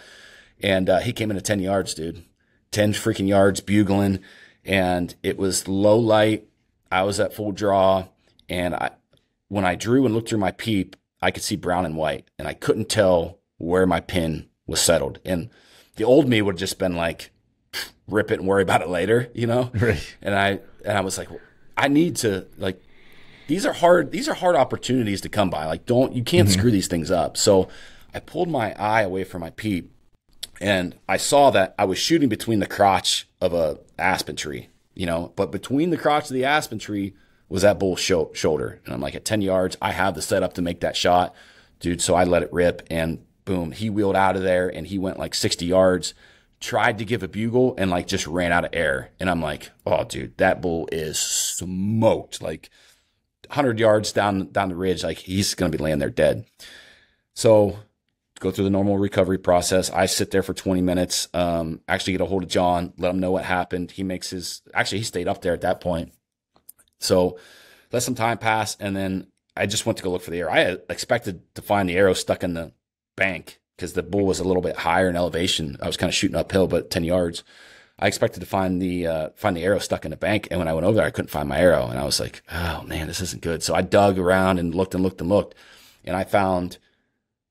and he came into 10 yards, dude. 10 freaking yards, bugling, and it was low light. I was at full draw, and when I drew and looked through my peep, I could see brown and white, and I couldn't tell where my pin was settled. And the old me would have just been like, rip it and worry about it later, Right. And I was like, well, I need to, like, these are hard opportunities to come by. Like, you can't screw these things up. So I pulled my eye away from my peep, and I saw that I was shooting between the crotch of a aspen tree, but between the crotch of the aspen tree was that bull's shoulder. And I'm like, at 10 yards, I have the setup to make that shot, dude. So I let it rip, and boom, he wheeled out of there, and he went like 60 yards. Tried to give a bugle and like just ran out of air. And I'm like, oh, dude, that bull is smoked. Like 100 yards down the ridge, like he's going to be laying there dead. So go through the normal recovery process. I sit there for 20 minutes, actually get a hold of John, let him know what happened. He stayed up there at that point. So let some time pass, and then I just went to go look for the arrow. I had expected to find the arrow stuck in the bank because the bull was a little bit higher in elevation. I was kind of shooting uphill, but 10 yards. I expected to find the arrow stuck in the bank, and when I went over there, I couldn't find my arrow, and I was like, "Oh man, this isn't good." So I dug around and looked and looked and looked, and I found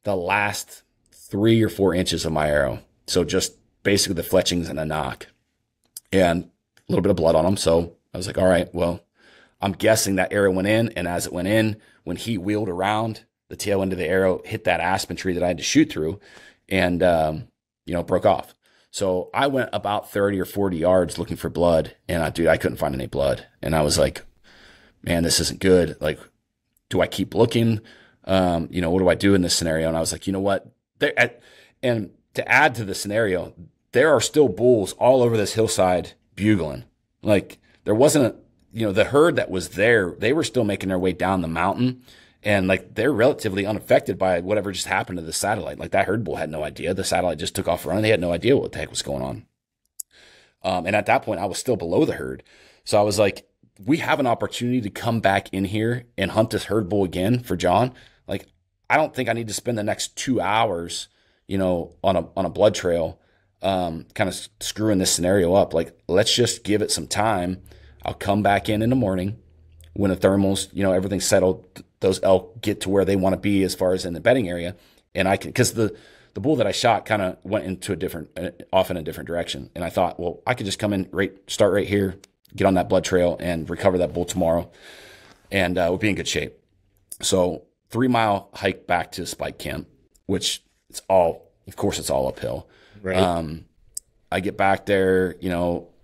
the last 3 or 4 inches of my arrow. So just basically the fletchings and a knock, and a little bit of blood on them. So I was like, "All right, well, I'm guessing that arrow went in, and as it went in, when he wheeled around, the tail end of the arrow hit that aspen tree that I had to shoot through, and broke off." So I went about 30 or 40 yards looking for blood, and I couldn't find any blood. And I was like, man, this isn't good. Like, do I keep looking? What do I do in this scenario? And I was like, you know what? And to add to the scenario, there are still bulls all over this hillside bugling. Like, there wasn't the herd that was there, they were still making their way down the mountain. And like, they're relatively unaffected by whatever just happened to the satellite. Like, that herd bull had no idea. The satellite just took off running. They had no idea what the heck was going on. And at that point, I was still below the herd. So I was like, we have an opportunity to come back in here and hunt this herd bull again for John. Like, I don't think I need to spend the next 2 hours, on a blood trail, kind of screwing this scenario up. Like, let's just give it some time. I'll come back in the morning when the thermals, everything's settled. Those elk get to where they want to be as far as in the bedding area. And I can, because the bull that I shot kind of went into off in a different direction. And I thought, well, I could just come in start right here, get on that blood trail and recover that bull tomorrow. And we'll be in good shape. So 3-mile hike back to Spike Camp, which it's all uphill. Right. I get back there,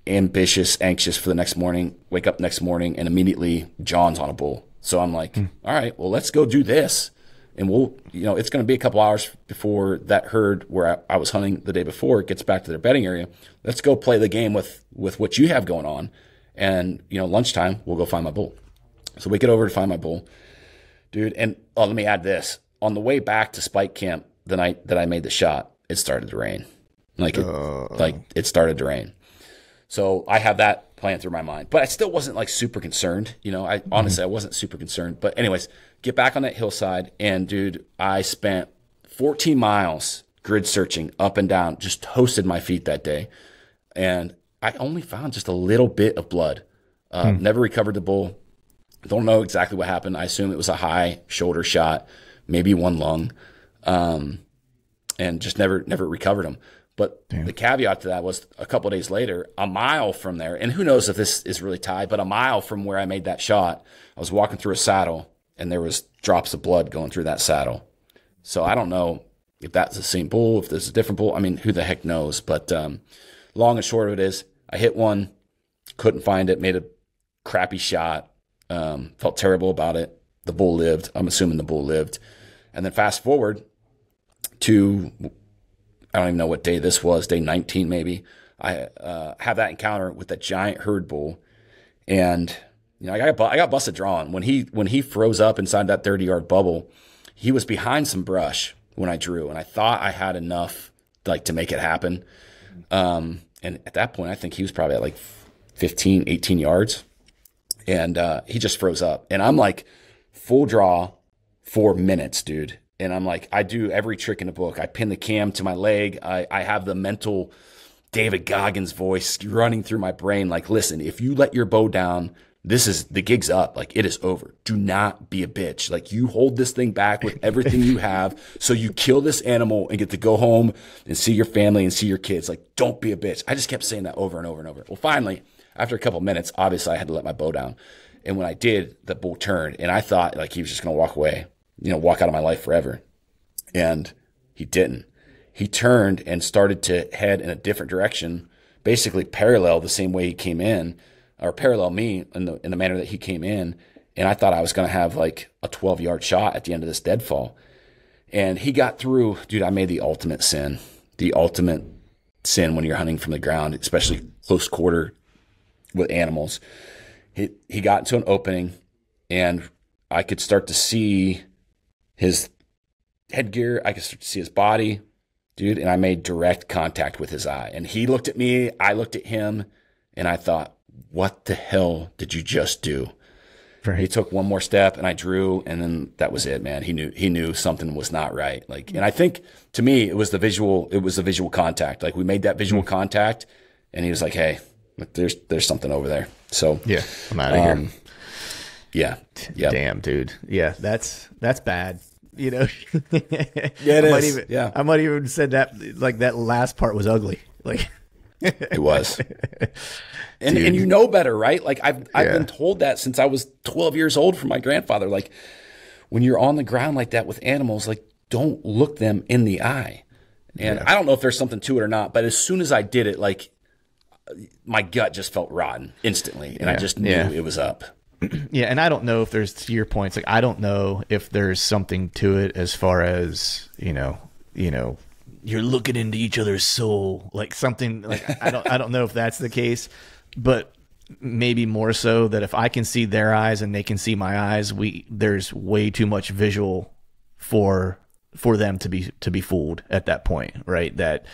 ambitious, anxious for the next morning, wake up next morning, and immediately John's on a bull. So I'm like, all right, well, let's go do this. And we'll, it's going to be a couple hours before that herd where I was hunting the day before gets back to their bedding area. Let's go play the game with what you have going on. And, lunchtime, we'll go find my bull. So we get over to find my bull. Dude, and let me add this. On the way back to Spike Camp the night that I made the shot, it started to rain. It started to rain. So I have that playing through my mind, but I still wasn't like super concerned. I wasn't super concerned, but anyways, get back on that hillside. And dude, I spent 14 miles grid searching up and down, just toasted my feet that day. And I only found just a little bit of blood. Never recovered the bull. Don't know exactly what happened. I assume it was a high shoulder shot, maybe one lung, and just never recovered him. But the caveat to that was a couple of days later, a mile from there, and who knows if this is really tied, but a mile from where I made that shot, I was walking through a saddle, and there was drops of blood going through that saddle. So I don't know if that's the same bull, if there's a different bull. I mean, who the heck knows? But long and short of it is, I hit one, couldn't find it, made a crappy shot, felt terrible about it. The bull lived. I'm assuming the bull lived. And then fast forward to, I don't even know what day this was, day 19 maybe. I have that encounter with that giant herd bull, and I got busted drawing when he froze up inside that 30-yard bubble. He was behind some brush when I drew, and I thought I had enough to make it happen. And at that point, I think he was probably at 15, 18 yards, and he just froze up, and I'm like full draw for minutes, dude. And I'm like, I do every trick in the book. I pin the cam to my leg. I have the mental David Goggins voice running through my brain. Like, listen, if you let your bow down, the gig's up. It is over. Do not be a bitch. You hold this thing back with everything you have. So you kill this animal and get to go home and see your family and see your kids. Don't be a bitch. I just kept saying that over and over and over. Well, finally, after a couple of minutes, obviously I had to let my bow down. And when I did, the bull turned, and I thought he was just going to walk away. Walk out of my life forever. And he didn't. He turned and started to head in a different direction, basically parallel the same way he came in, or parallel me in the manner that he came in. And I thought I was going to have a 12-yard shot at the end of this deadfall. And he got through. Dude, I made the ultimate sin. The ultimate sin when you're hunting from the ground, especially close quarter with animals. He got into an opening, and I could start to see his headgear. I could start to see his body, dude. And I made direct contact with his eye. And he looked at me, I looked at him, and I thought, what the hell did you just do? Right. He took one more step and I drew, and then that was it, man. He knew something was not right. Like, and I think to me, it was the visual contact. Like, we made that visual contact and he was like, hey, there's something over there. So yeah, I'm out of here. Yeah. Yep. Damn, dude. Yeah, that's bad. You know. Yeah, it is. I might even said that, like, that last part was ugly. Like, it was. And you know better, right? Like, I've been told that since I was 12 years old from my grandfather. Like, when you're on the ground like that with animals, like, don't look them in the eye. And I don't know if there's something to it or not, but as soon as I did it, like, my gut just felt rotten instantly, and I just knew it was up. Yeah, and I don't know if there's, to your points, like, I don't know if there's something to it as far as, you know, you're looking into each other's soul, like something like, I don't know if that's the case, but maybe more so that if I can see their eyes and they can see my eyes, there's way too much visual for them to be fooled at that point, right? That,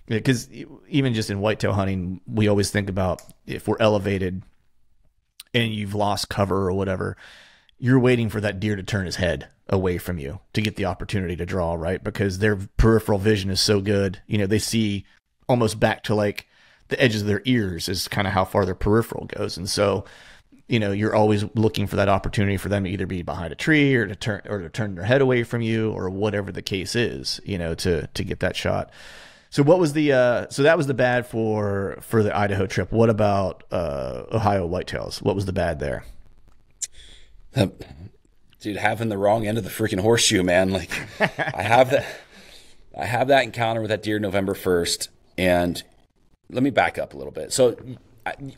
because even just in whitetail hunting, we always think about if we're elevated and you've lost cover or whatever, you're waiting for that deer to turn his head away from you to get the opportunity to draw, right? Because their peripheral vision is so good. You know, they see almost back to like the edges of their ears is kind of how far their peripheral goes. And so, you know, you're always looking for that opportunity for them to either be behind a tree or to turn their head away from you, or whatever the case is, you know, to get that shot. So what was the so that was the bad for the Idaho trip. What about Ohio whitetails? What was the bad there? Dude, having the wrong end of the freaking horseshoe, man. Like, I have that encounter with that deer November 1st, and let me back up a little bit. So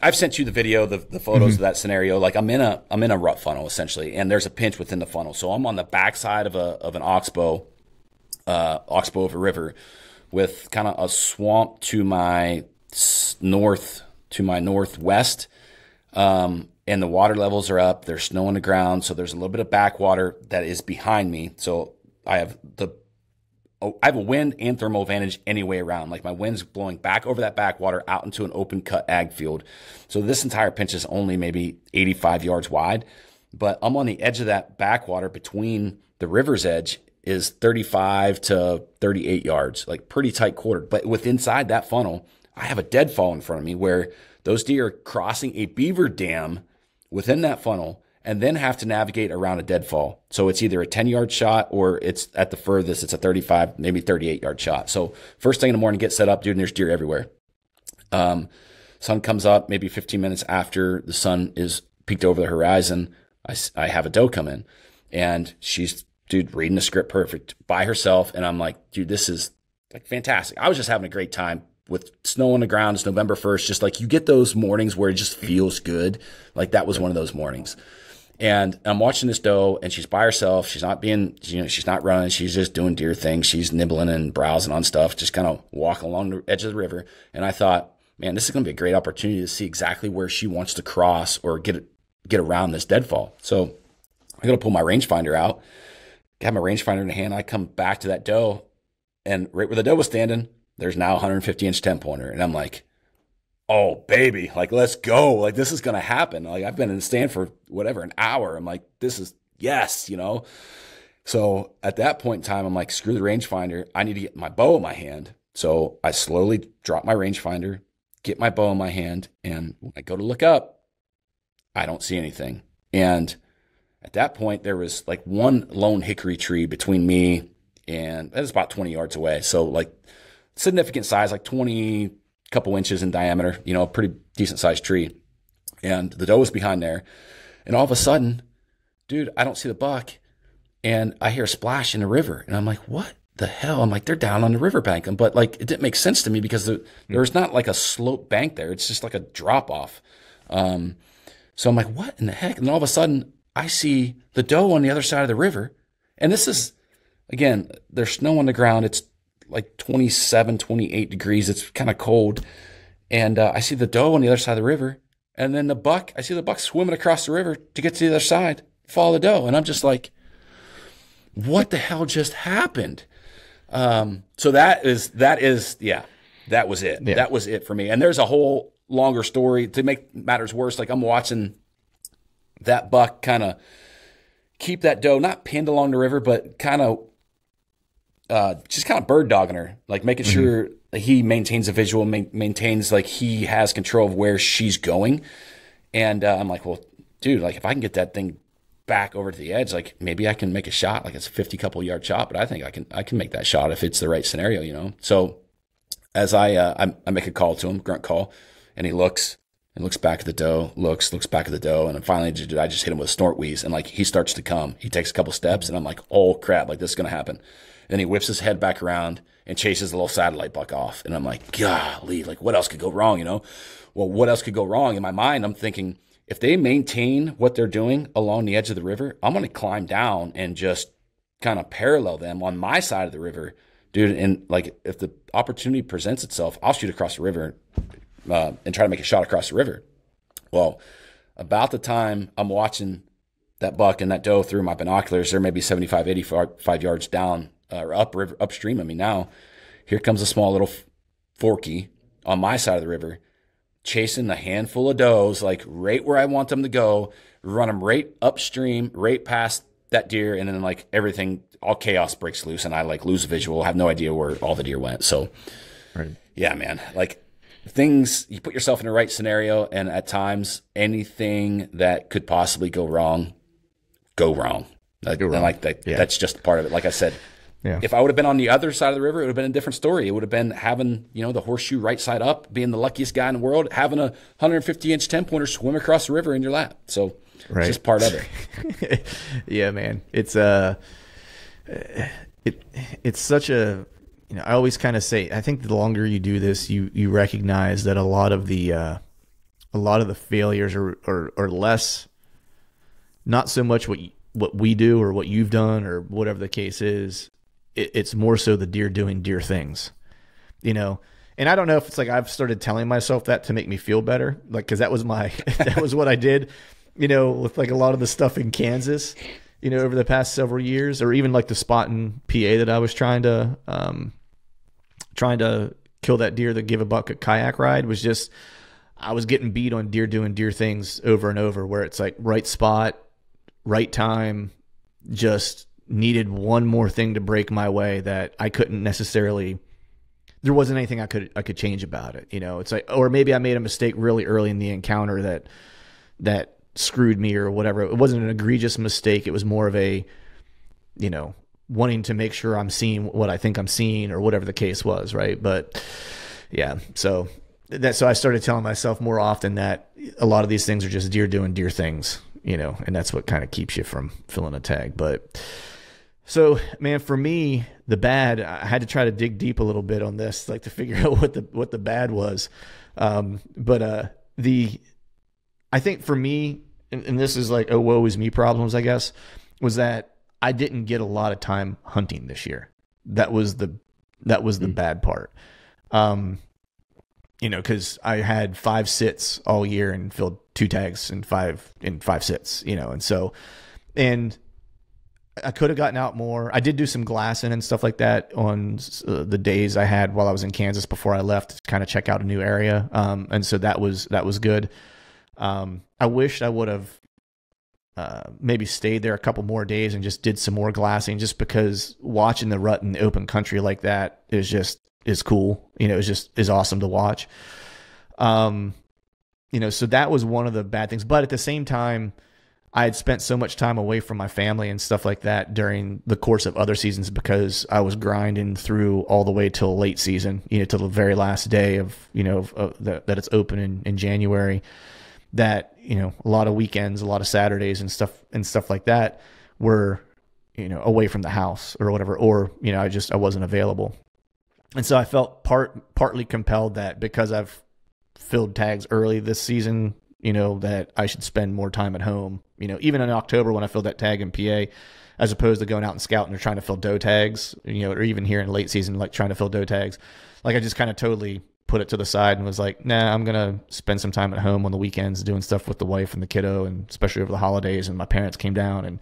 I've sent you the video, the photos of that scenario. Like, I'm in a rut funnel essentially, and there's a pinch within the funnel. So I'm on the backside of an oxbow of a river, with kind of a swamp to my northwest, and the water levels are up. There's snow on the ground, so there's a little bit of backwater that is behind me. So I have a wind and thermal advantage any way around. Like, my wind's blowing back over that backwater out into an open cut ag field. So this entire pinch is only maybe 85 yards wide, but I'm on the edge of that backwater between the river's edge is 35 to 38 yards, like pretty tight quartered. But with inside that funnel, I have a deadfall in front of me where those deer are crossing a beaver dam within that funnel and then have to navigate around a deadfall. So it's either a 10-yard shot or it's at the furthest, it's a 35, maybe 38-yard shot. So first thing in the morning, get set up, dude, and there's deer everywhere. Sun comes up maybe 15 minutes after the sun is peaked over the horizon. I have a doe come in, and she's, dude, reading the script perfect by herself. And I'm like, dude, this is like fantastic. I was just having a great time with snow on the ground. It's November 1st. Just like, you get those mornings where it just feels good. Like, that was one of those mornings. And I'm watching this doe, and she's by herself. She's not being, she's not running. She's just doing deer things. She's nibbling and browsing on stuff, just kind of walking along the edge of the river. And I thought, man, this is going to be a great opportunity to see exactly where she wants to cross or get around this deadfall. So I got to pull my rangefinder out. Have my rangefinder in the hand. I come back to that doe, and right where the doe was standing, there's now a 150-inch 10-pointer. And I'm like, oh, baby, like, let's go. Like, this is going to happen. Like, I've been in the stand for whatever, an hour. I'm like, this is, yes, So at that point in time, I'm like, screw the rangefinder. I need to get my bow in my hand. So I slowly drop my rangefinder, get my bow in my hand, and when I go to look up, I don't see anything. And at that point, there was like one lone hickory tree between me and it's about 20 yards away. So, like, significant size, like 20 couple inches in diameter, a pretty decent sized tree. And the doe was behind there. And all of a sudden, dude, I don't see the buck, and I hear a splash in the river. And I'm like, what the hell? I'm like, they're down on the riverbank. But like, it didn't make sense to me because there's not like a slope bank there. It's just like a drop off. So I'm like, what in the heck? And all of a sudden, I see the doe on the other side of the river. And this is, again, there's snow on the ground. It's like 27, 28 degrees. It's kind of cold. And I see the doe on the other side of the river. And then I see the buck swimming across the river to get to the other side, follow the doe. And I'm just like, what the hell just happened? So that was it. Yeah. That was it for me. And there's a whole longer story to make matters worse. Like, I'm watching that buck kind of keep that doe not pinned along the river, but kind of just kind of bird dogging her, like making sure that he maintains a visual, maintains like he has control of where she's going. And I'm like, well, dude, like if I can get that thing back over to the edge, like maybe I can make a shot, like it's a 50 couple yard shot, but I think I can make that shot if it's the right scenario, you know? So as I make a call to him, grunt call, and he looks and looks back at the doe, looks back at the doe. And then finally I just hit him with a snort wheeze, and like he starts to come, he takes a couple steps, and I'm like, oh crap, like this is going to happen. Then he whips his head back around and chases the little satellite buck off. And I'm like, golly, like what else could go wrong, you know? Well, what else could go wrong? In my mind, I'm thinking, if they maintain what they're doing along the edge of the river, I'm going to climb down and just kind of parallel them on my side of the river, dude. And like, if the opportunity presents itself, I'll shoot across the river and try to make a shot across the river. Well, about the time I'm watching that buck and that doe through my binoculars, they're maybe 75, 85 yards down or upstream of me. Now, here comes a small little forky on my side of the river, chasing a handful of does, like right where I want them to go, run them right upstream, right past that deer. And then like everything, all chaos breaks loose, and I like lose visual, have no idea where all the deer went. So yeah, man, like things, you put yourself in the right scenario, and at times anything that could possibly go wrong. Like that, that's just part of it. Like I said, if I would have been on the other side of the river, it would have been a different story. It would have been having, you know, the horseshoe right side up, being the luckiest guy in the world, having a 150-inch 10-pointer swim across the river in your lap. So it's just part of it. Yeah, man. It's it's such a, you know, I always kind of say, I think the longer you do this, you recognize that a lot of the failures are less, not so much what we do or what you've done or whatever the case is. It's more so the deer doing deer things, you know? And I don't know if it's like I've started telling myself that to make me feel better. Like, cause that was that was what I did, you know, with like a lot of the stuff in Kansas, you know, over the past several years, or even like the spot in PA that I was trying to kill that deer that give a buck a kayak ride, was just, I was getting beat on deer doing deer things over and over, where it's like right spot, right time, just needed one more thing to break my way that I couldn't necessarily, there wasn't anything I could change about it. You know, it's like, or maybe I made a mistake really early in the encounter that screwed me or whatever. It wasn't an egregious mistake. It was more of a, you know, wanting to make sure I'm seeing what I think I'm seeing or whatever the case was. Right. But yeah, so I started telling myself more often that a lot of these things are just deer doing deer things, you know, and that's what kind of keeps you from filling a tag. But so, man, for me, the bad, I had to try to dig deep a little bit on this, like to figure out what the bad was. But I think for me, and this is like, oh, woe is me problems, I guess, was that I didn't get a lot of time hunting this year. That was the bad part. You know, cause I had 5 sits all year and filled 2 tags in five sits, you know? And so, and I could have gotten out more. I did do some glassing and stuff like that on the days I had while I was in Kansas before I left to kind of check out a new area. And so that was good. I wished I would have maybe stayed there a couple more days and just did some more glassing, just because watching the rut in the open country like that is cool. You know, is awesome to watch. You know, so that was one of the bad things. But at the same time, I had spent so much time away from my family and stuff like that during the course of other seasons, because I was grinding through all the way till late season, you know, till the very last day of, you know, that it's open in January, that, you know, a lot of weekends, a lot of Saturdays and stuff like that were, you know, away from the house or whatever, or, you know, I wasn't available. And so I felt partly compelled that because I've filled tags early this season, you know, that I should spend more time at home, you know, even in October when I filled that tag in PA, as opposed to going out and scouting or trying to fill doe tags, you know, or even here in late season, like trying to fill doe tags. Like I just kind of totally put it to the side and was like, nah, I'm going to spend some time at home on the weekends doing stuff with the wife and the kiddo, and especially over the holidays. And my parents came down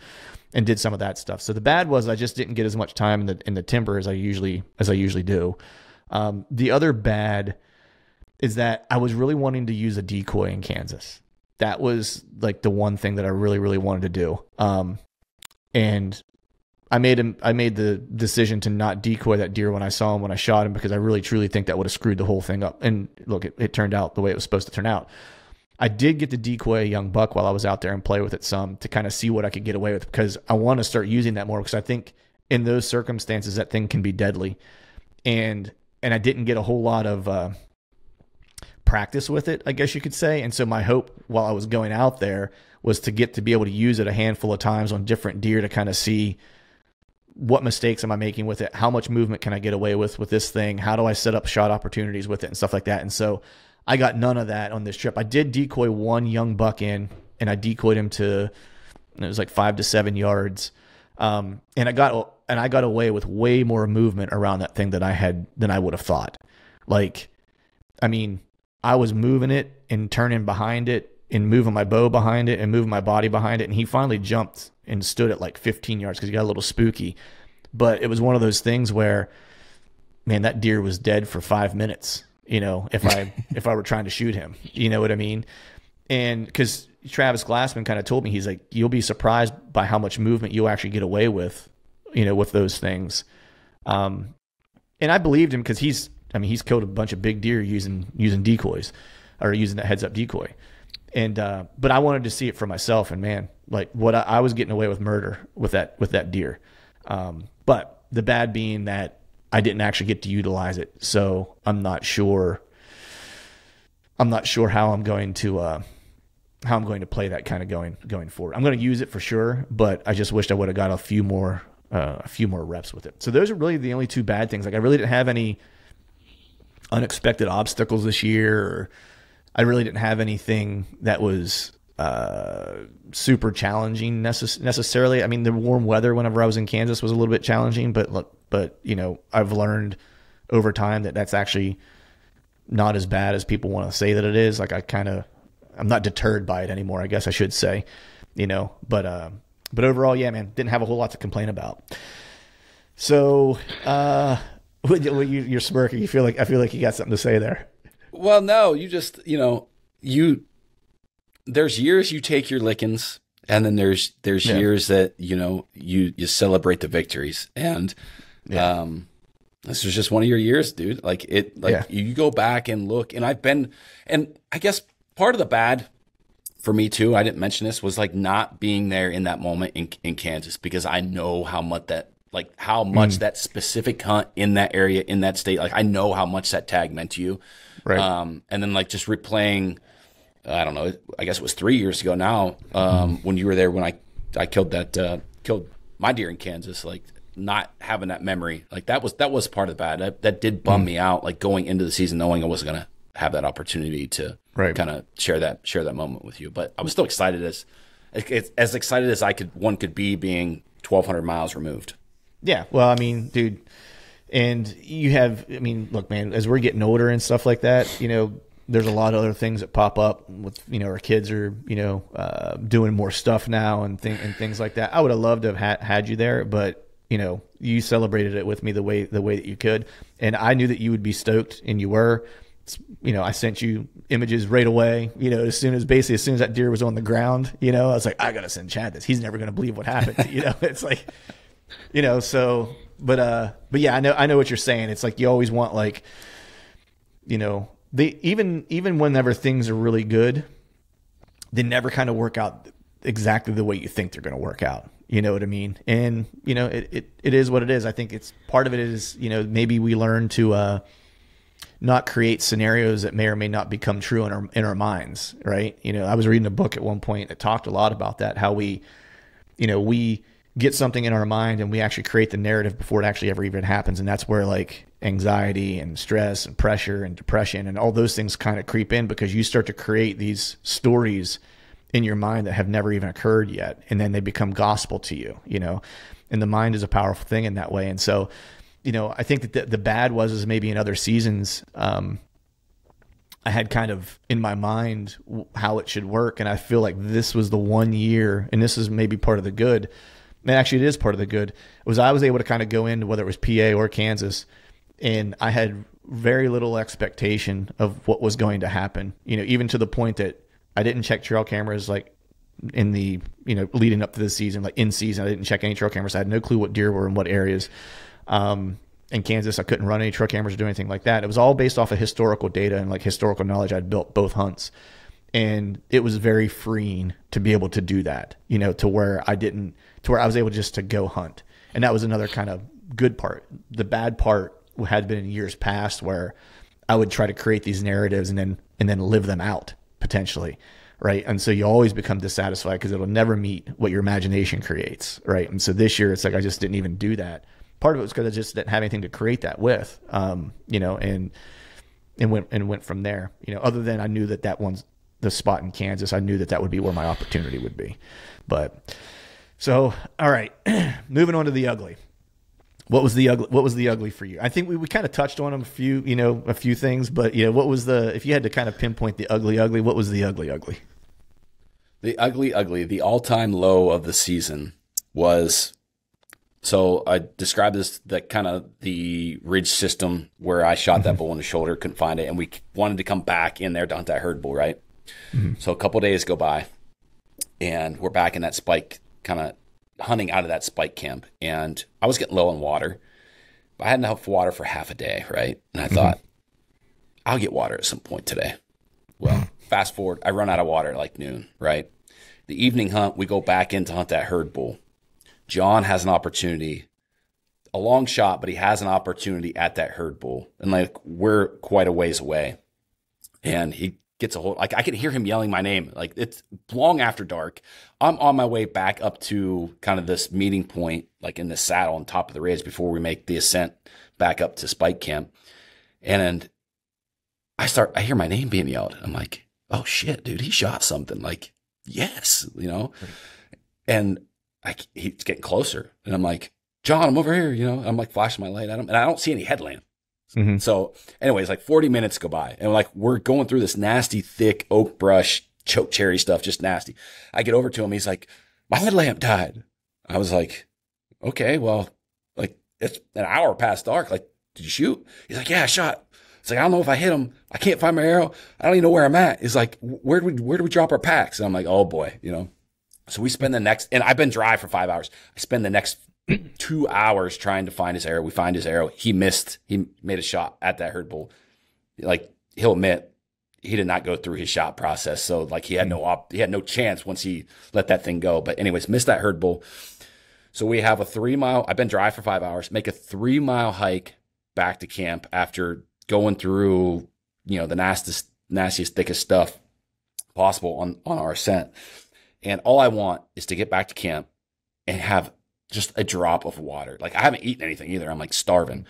and did some of that stuff. So the bad was I just didn't get as much time in the timber as I usually do. The other bad is that I was really wanting to use a decoy in Kansas. that was like the one thing that I really, really wanted to do. And I made the decision to not decoy that deer when I saw him, when I shot him, because I really, truly think that would have screwed the whole thing up. And look, it turned out the way it was supposed to turn out. I did get to decoy a young buck while I was out there and play with it some to kind of see what I could get away with, because I want to start using that more, because I think in those circumstances that thing can be deadly. And I didn't get a whole lot of practice with it, I guess you could say. And so my hope while I was going out there was to get to be able to use it a handful of times on different deer to kind of see what mistakes am I making with it? How much movement can I get away with this thing? How do I set up shot opportunities with it and stuff like that? And so I got none of that on this trip. I did decoy one young buck in, and I decoyed him to, it was like 5 to 7 yards. And I got away with way more movement around that thing than I would have thought. Like, I mean, I was moving it and turning behind it and moving my bow behind it and moving my body behind it. And he finally jumped and stood at like 15 yards because he got a little spooky. But it was one of those things where, man, that deer was dead for 5 minutes, you know, if I were trying to shoot him, you know what I mean? And because Travis Glassman kind of told me, he's like, you'll be surprised by how much movement you'll actually get away with, you know, with those things. And I believed him because he's killed a bunch of big deer using decoys, or using that heads up decoy. And, but I wanted to see it for myself, and man, like what I was getting away with murder with that deer. But the bad being that I didn't actually get to utilize it. So I'm not sure how I'm going to play that kind of going forward. I'm going to use it for sure, but I just wished I would have got a few more reps with it. So those are really the only two bad things. Like, I really didn't have any unexpected obstacles this year, or I really didn't have anything that was super challenging necessarily. I mean, the warm weather whenever I was in Kansas was a little bit challenging, but you know, I've learned over time that that's actually not as bad as people want to say that it is. Like, I'm not deterred by it anymore, I guess I should say, you know, but overall, yeah, man, didn't have a whole lot to complain about. So, you're smirking. I feel like you got something to say there. Well, no, you just, you know, there's years you take your lickings, and then there's years that, you know, you celebrate the victories. And, this was just one of your years, dude. You go back and look, and and I guess part of the bad for me too, I didn't mention this, was like not being there in that moment in Kansas, because I know how much that specific hunt in that area, in that state, like I know how much that tag meant to you. Right. And then like just replaying, I don't know, I guess it was 3 years ago now, when you were there, when I killed my deer in Kansas, like not having that memory, like that was part of the bad. That did bum me out, like going into the season knowing I wasn't going to have that opportunity to kind of share that moment with you. But I was still excited, as excited as one could be, being 1,200 miles removed. Yeah. Well, I mean, dude, and look, man, as we're getting older and stuff like that, you know, there's a lot of other things that pop up with, you know, our kids are, you know, doing more stuff now and things like that. I would have loved to have had you there, but you know, you celebrated it with me the way that you could. And I knew that you would be stoked, and you were. You know, I sent you images right away, you know, as soon as that deer was on the ground, you know, I was like, I got to send Chad this. He's never going to believe what happened. You know, it's like, you know, so, but yeah, I know what you're saying. It's like, you always want, like, you know, even whenever things are really good, they never kind of work out exactly the way you think they're going to work out. You know what I mean? And, you know, it is what it is. I think it's part of it is, you know, maybe we learn to, not create scenarios that may or may not become true in our minds, right? You know, I was reading a book at one point that talked a lot about that, how we get something in our mind and we actually create the narrative before it actually ever even happens. And that's where like anxiety and stress and pressure and depression and all those things kind of creep in, because you start to create these stories in your mind that have never even occurred yet. And then they become gospel to you, you know, and the mind is a powerful thing in that way. And so, you know, I think that the bad was maybe in other seasons, I had kind of in my mind how it should work. And I feel like this was the one year, and this is maybe part of the good. And actually it is part of the good, was I was able to kind of go into whether it was PA or Kansas, and I had very little expectation of what was going to happen, you know, even to the point that I didn't check trail cameras like in the, leading up to the season, like in season. I didn't check any trail cameras. I had no clue what deer were in what areas. In Kansas, I couldn't run any trail cameras or do anything like that. It was all based off of historical data and like historical knowledge. I'd built both hunts, and it was very freeing to be able to do that, to where I was able just to go hunt. And that was another kind of good part. The bad part had been in years past where I would try to create these narratives and then live them out potentially. Right. And so you always become dissatisfied because it'll never meet what your imagination creates. Right. And so this year it's like, I just didn't even do that. Part of it was because I just didn't have anything to create that with, and went from there, other than I knew that one's the spot in Kansas. I knew that would be where my opportunity would be. But so, all right, moving on to the ugly. What was the ugly for you? I think we kind of touched on them a few things, but what was if you had to kind of pinpoint the ugly, what was the ugly? The ugly, the all-time low of the season was, so I described this, that kind of the ridge system where I shot that bull in the shoulder, couldn't find it, and we wanted to come back in there to hunt that herd bull, right? Mm-hmm. So a couple days go by, and we're back in that spike, kind of hunting out of that spike camp, and I was getting low on water. I had enough water for half a day, right? And I thought, I'll get water at some point today. Well, fast forward, I run out of water at like noon, right? The evening hunt, we go back in to hunt that herd bull. John has an opportunity, a long shot, but he has an opportunity at that herd bull. And like, we're quite a ways away. And he gets a hold, like I can hear him yelling my name. Like, it's long after dark. I'm on my way back up to kind of this meeting point, like in the saddle on top of the ridge before we make the ascent back up to spike camp. And I hear my name being yelled. I'm like, oh shit, dude, he shot something. Like, yes, Right. And he's getting closer, and I'm like, John, I'm over here, I'm like flashing my light at him, and I don't see any headlamp. Mm-hmm. So anyways, like 40 minutes go by, and like we're going through this nasty, thick oak brush, choke cherry stuff, just nasty. I get over to him. He's like, my headlamp died. I was like, okay, well, like it's an hour past dark. Like, did you shoot? He's like, yeah, I shot. It's like, I don't know if I hit him. I can't find my arrow. I don't even know where I'm at. He's like, where do we drop our packs? And I'm like, oh boy, So we spend the next, and I've been dry for 5 hours. I spend the next 2 hours trying to find his arrow. We find his arrow. He missed. He made a shot at that herd bull. Like, he'll admit he did not go through his shot process. So like he had no chance once he let that thing go. But anyways, missed that herd bull. So we have a 3 mile, I've been dry for 5 hours, make a 3 mile hike back to camp after going through, the nastiest, thickest stuff possible on our ascent. And all I want is to get back to camp and have just a drop of water. Like, I haven't eaten anything either. I'm like starving.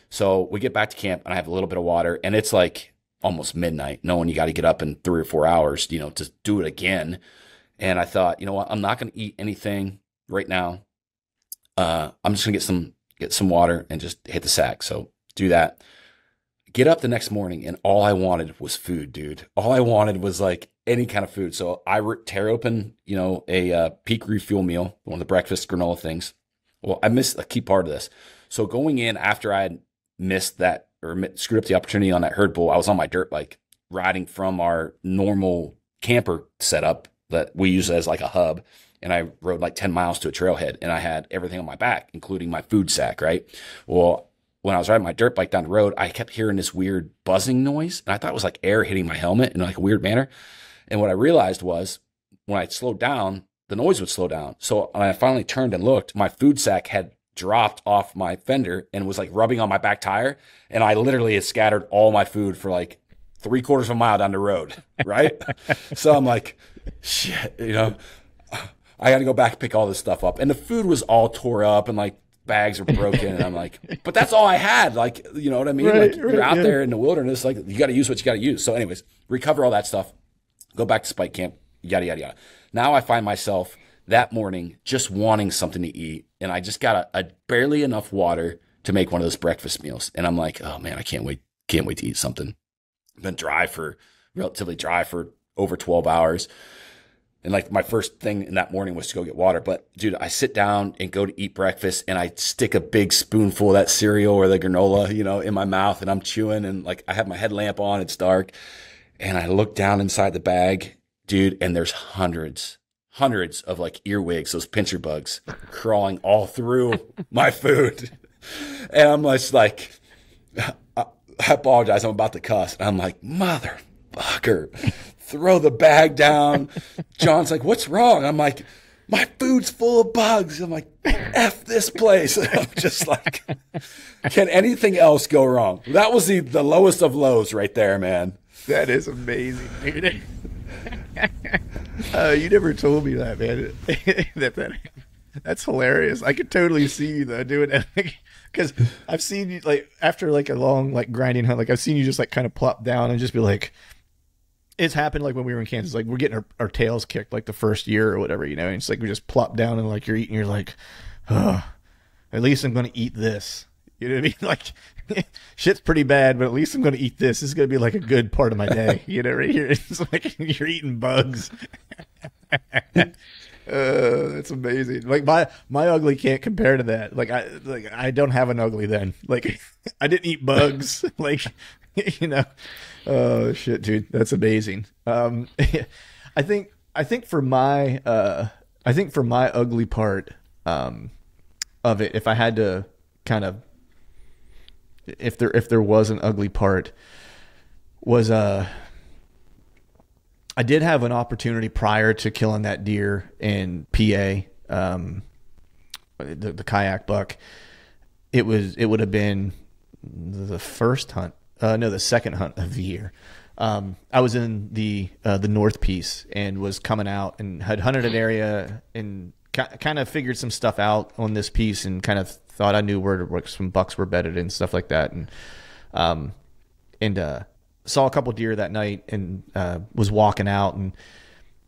So we get back to camp and I have a little bit of water, and it's like almost midnight, knowing you got to get up in 3 or 4 hours, to do it again. And I thought, you know what? I'm not going to eat anything right now. I'm just going to get some water and just hit the sack. So do that. Get up the next morning, and all I wanted was food, dude. All I wanted was like any kind of food. So I tear open, a Peak Refuel meal, one of the breakfast granola things. Well, I missed a key part of this. So going in after I had missed that or screwed up the opportunity on that herd bull, I was on my dirt bike riding from our normal camper setup that we use as like a hub. And I rode like 10 miles to a trailhead, and I had everything on my back, including my food sack, right? Well, when I was riding my dirt bike down the road, I kept hearing this weird buzzing noise, and I thought it was like air hitting my helmet in like a weird manner. And what I realized was when I slowed down, the noise would slow down. So when I finally turned and looked, my food sack had dropped off my fender and was like rubbing on my back tire. And I literally had scattered all my food for like 3/4 of a mile down the road, right? So I'm like, shit, I got to go back and pick all this stuff up. And the food was all tore up and like bags were broken. And I'm like, but that's all I had. Like, you know what I mean? Right, like you're out there in the wilderness, like you got to use what you got to use. So anyways, recover all that stuff, go back to spike camp, yada, yada, yada. Now I find myself that morning just wanting something to eat. And I just got a barely enough water to make one of those breakfast meals. And I'm like, oh man, I can't wait to eat something. I've been relatively dry for over 12 hours. And like my first thing in that morning was to go get water. But dude, I sit down and go to eat breakfast, and I stick a big spoonful of that cereal or the granola, in my mouth, and I'm chewing, and like I have my headlamp on, it's dark. And I look down inside the bag, dude, and there's hundreds of like earwigs, those pincher bugs, crawling all through my food. And I'm just like, I apologize, I'm about to cuss. And I'm like, motherfucker, throw the bag down. John's like, what's wrong? I'm like, my food's full of bugs. I'm like, F this place. I'm just like, can anything else go wrong? That was the lowest of lows right there, man. That is amazing, dude. You never told me that, man. That's hilarious. I could totally see you though doing that, because I've seen you like after like a long like grinding hunt. Like I've seen you just like kind of plop down and just be like, it's happened like when we were in Kansas. Like we're getting our tails kicked like the first year or whatever, you know. And it's like we just plop down and like you're eating. You're like, oh, at least I'm going to eat this. You know what I mean? Like shit's pretty bad, but at least I'm going to eat this. This is going to be like a good part of my day. You know, right here. It's like you're eating bugs. That's amazing. Like my ugly can't compare to that. Like I don't have an ugly then. Like I didn't eat bugs. Like, you know, oh shit, dude, that's amazing. I think for my ugly part of it, if I had to kind of, if there was an ugly part, was I did have an opportunity prior to killing that deer in PA, the kayak buck. It would have been the first hunt, the second hunt of the year. I was in the North Piece and was coming out and had hunted an area and kind of figured some stuff out on this piece and kind of thought I knew where some bucks were bedded and stuff like that. And saw a couple deer that night and was walking out and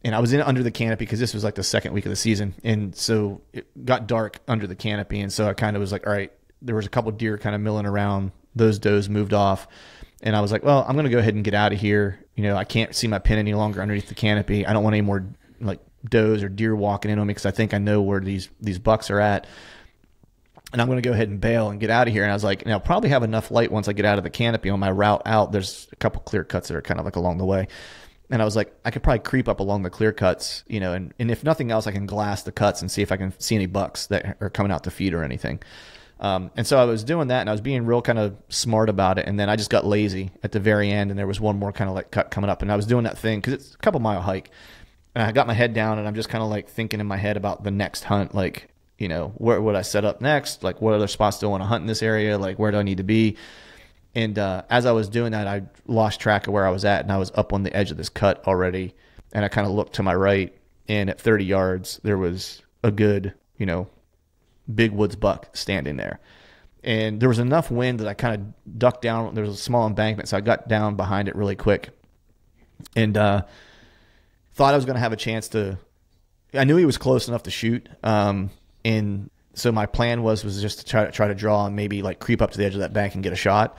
I was in under the canopy because this was like the second week of the season. And so it got dark under the canopy. And so I kind of was like, all right, there was a couple deer kind of milling around. Those does moved off. And I was like, well, I'm going to go ahead and get out of here. You know, I can't see my pin any longer underneath the canopy. I don't want any more like does or deer walking in on me because I think I know where these bucks are at. And I'm going to go ahead and bail and get out of here. And I was like, I'll probably have enough light once I get out of the canopy on my route out. There's a couple clear cuts that are kind of like along the way. And I was like, I could probably creep up along the clear cuts, you know, and if nothing else, I can glass the cuts and see if I can see any bucks that are coming out to feed or anything. And so I was doing that and I was being real kind of smart about it. And then I just got lazy at the very end. And there was one more kind of like cut coming up. And I was doing that thing because it's a couple mile hike. And I got my head down and I'm just kind of like thinking in my head about the next hunt. Like, you know, where would I set up next? Like what other spots do I want to hunt in this area? Like where do I need to be? And as I was doing that, I lost track of where I was at and I was up on the edge of this cut already. And I kind of looked to my right and at 30 yards, there was a good, you know, big woods buck standing there. And there was enough wind that I kind of ducked down. There was a small embankment. So I got down behind it really quick and thought I was going to have a chance to, I knew he was close enough to shoot. And so my plan was just to try to draw and maybe like creep up to the edge of that bank and get a shot.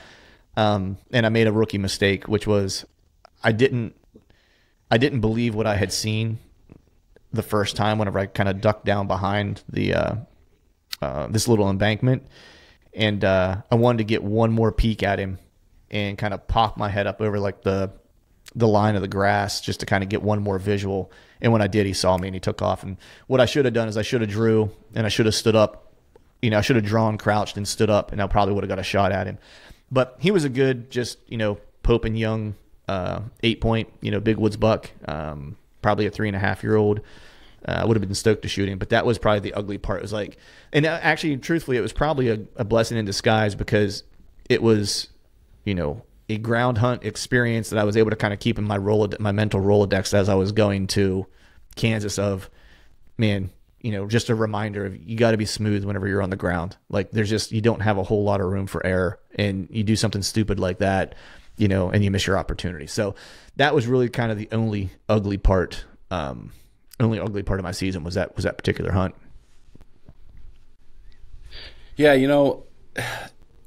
And I made a rookie mistake, which was I didn't believe what I had seen the first time whenever I kind of ducked down behind the this little embankment. And I wanted to get one more peek at him and kind of pop my head up over like the line of the grass just to kind of get one more visual. And when I did, he saw me and he took off. And what I should have done is I should have drew and I should have stood up. You know, I should have drawn, crouched, and stood up, and I probably would have got a shot at him. But he was a good, just, you know, Pope and Young 8-point, you know, big woods buck, probably a 3.5-year-old. I would have been stoked to shoot him, but that was probably the ugly part. It was like, and actually, truthfully, it was probably a blessing in disguise because it was, you know, a ground hunt experience that I was able to kind of keep in my mental Rolodex as I was going to Kansas of, man, you know, just a reminder of you got to be smooth whenever you're on the ground. Like you don't have a whole lot of room for error and you do something stupid like that, you know, and you miss your opportunity. So that was really kind of the only ugly part of my season was that particular hunt. Yeah. You know,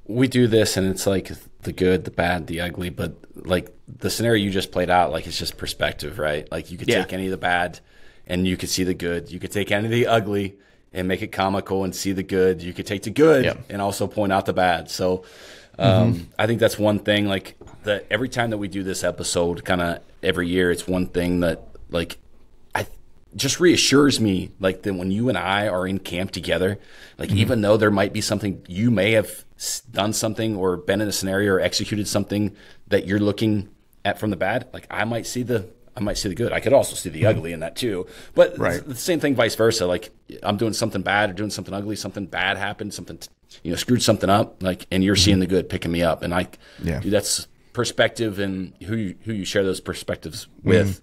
we do this and it's like the good, the bad, the ugly, but like the scenario you just played out, like it's just perspective, right? Like you could take any of the bad and you could see the good. You could take any of the ugly and make it comical and see the good. You could take the good and also point out the bad. So I think that's one thing, like that every time that we do this episode, kind of every year, it's one thing that like, just reassures me, like, that when you and I are in camp together, like, even though there might be something, you may have done something or been in a scenario or executed something that you're looking at from the bad, like, I might see the good. I could also see the ugly in that too. But the same thing, vice versa. Like, I'm doing something bad or doing something ugly, something bad happened, something, screwed something up, like, and you're seeing the good, picking me up. And dude, that's perspective, and who you share those perspectives with.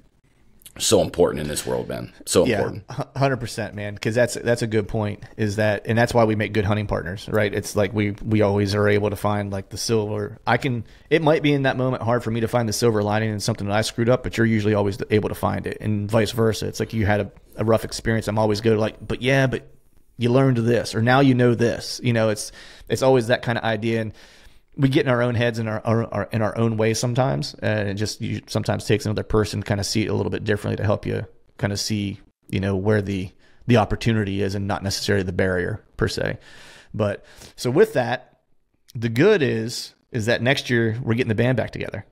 So important in this world, man. So important. 100%, man. Because that's a good point. And that's why we make good hunting partners, right? It's like we always are able to find like the silver. It might be in that moment hard for me to find the silver lining in something that I screwed up, but you're usually always able to find it, and vice versa. It's like you had a rough experience. I'm always good, like, but you learned this, or now you know this. It's always that kind of idea. And we get in our own heads in our own way sometimes, and it sometimes takes another person kind of see it a little bit differently to help you kind of see, where the opportunity is and not necessarily the barrier per se. But so with that, the good is that next year we're getting the band back together.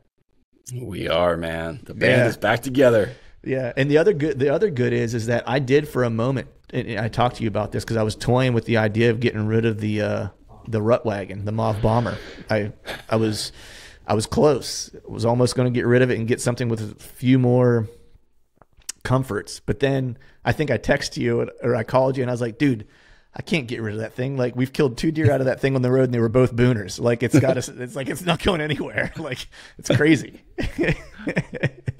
We are, man. The band is back together. Yeah, and the other good is that I did for a moment, and I talked to you about this because I was toying with the idea of getting rid of the rut wagon, the Mauve Bomber. I was close. I was almost going to get rid of it and get something with a few more comforts. But then I think I texted you or I called you and I was like, dude, I can't get rid of that thing. Like, we've killed 2 deer out of that thing on the road and they were both booners. Like, it's like, it's not going anywhere. Like, it's crazy.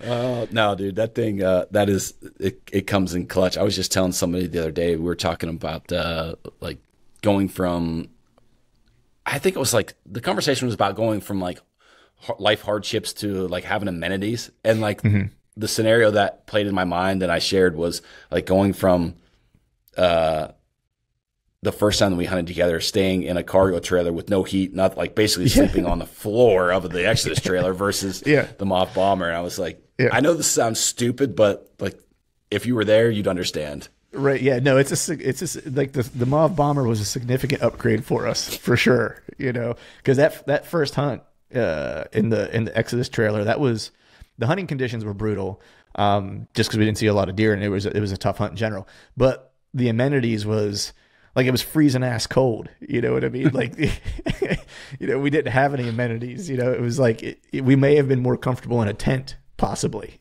No, dude, that thing, it comes in clutch. I was just telling somebody the other day, we were talking about, like, going from, I think it was like, the conversation was about going from like life hardships to like having amenities. And like the scenario that played in my mind and I shared was like going from the first time that we hunted together, staying in a cargo trailer with no heat, not like basically sleeping on the floor of the Exodus trailer versus the Mauve Bomber. And I was like, I know this sounds stupid, but like if you were there, you'd understand. Right. Yeah. No, it's like the Mauve Bomber was a significant upgrade for us, for sure. Because that first hunt in the Exodus trailer, the hunting conditions were brutal, just because we didn't see a lot of deer, and it was a tough hunt in general. But the amenities was like, it was freezing ass cold. You know what I mean? Like, we didn't have any amenities. It was like we may have been more comfortable in a tent, possibly.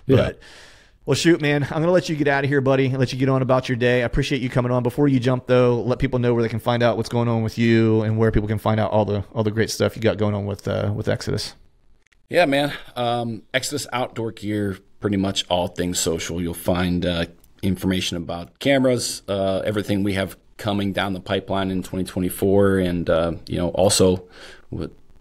But. Well, shoot, man, I'm going to let you get out of here, buddy, and let you get on about your day. I appreciate you coming on. Before you jump, though, let people know where they can find out what's going on with you and where people can find out all the great stuff you got going on with Exodus. Yeah, man. Exodus Outdoor Gear, pretty much all things social. You'll find information about cameras, everything we have coming down the pipeline in 2024, and, also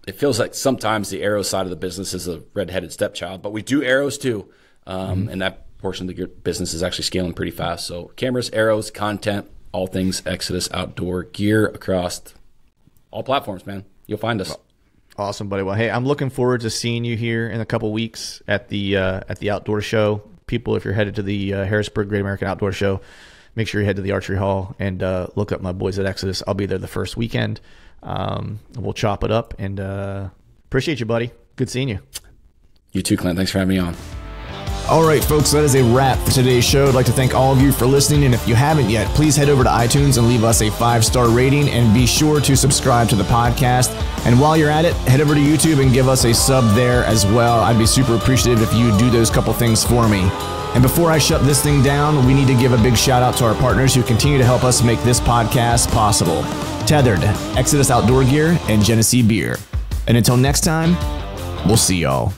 it feels like sometimes the arrow side of the business is a redheaded stepchild, but we do arrows too. And that portion of the business is actually scaling pretty fast. So cameras, arrows, content, all things Exodus Outdoor Gear across all platforms, man. You'll find us. Awesome, buddy. Well, hey, I'm looking forward to seeing you here in a couple weeks at the outdoor show. People, if you're headed to the Harrisburg Great American Outdoor Show, make sure you head to the Archery Hall and look up my boys at Exodus. I'll be there the first weekend. We'll chop it up, and appreciate you, buddy. Good seeing you. You too, Clint. Thanks for having me on. All right, folks, that is a wrap for today's show. I'd like to thank all of you for listening, and if you haven't yet, please head over to iTunes and leave us a 5-star rating, and be sure to subscribe to the podcast. And while you're at it, head over to YouTube and give us a sub there as well. I'd be super appreciative if you do those couple things for me. And before I shut this thing down, we need to give a big shout out to our partners who continue to help us make this podcast possible. Tethered, Exodus Outdoor Gear, and Genesee Beer. And until next time, we'll see y'all.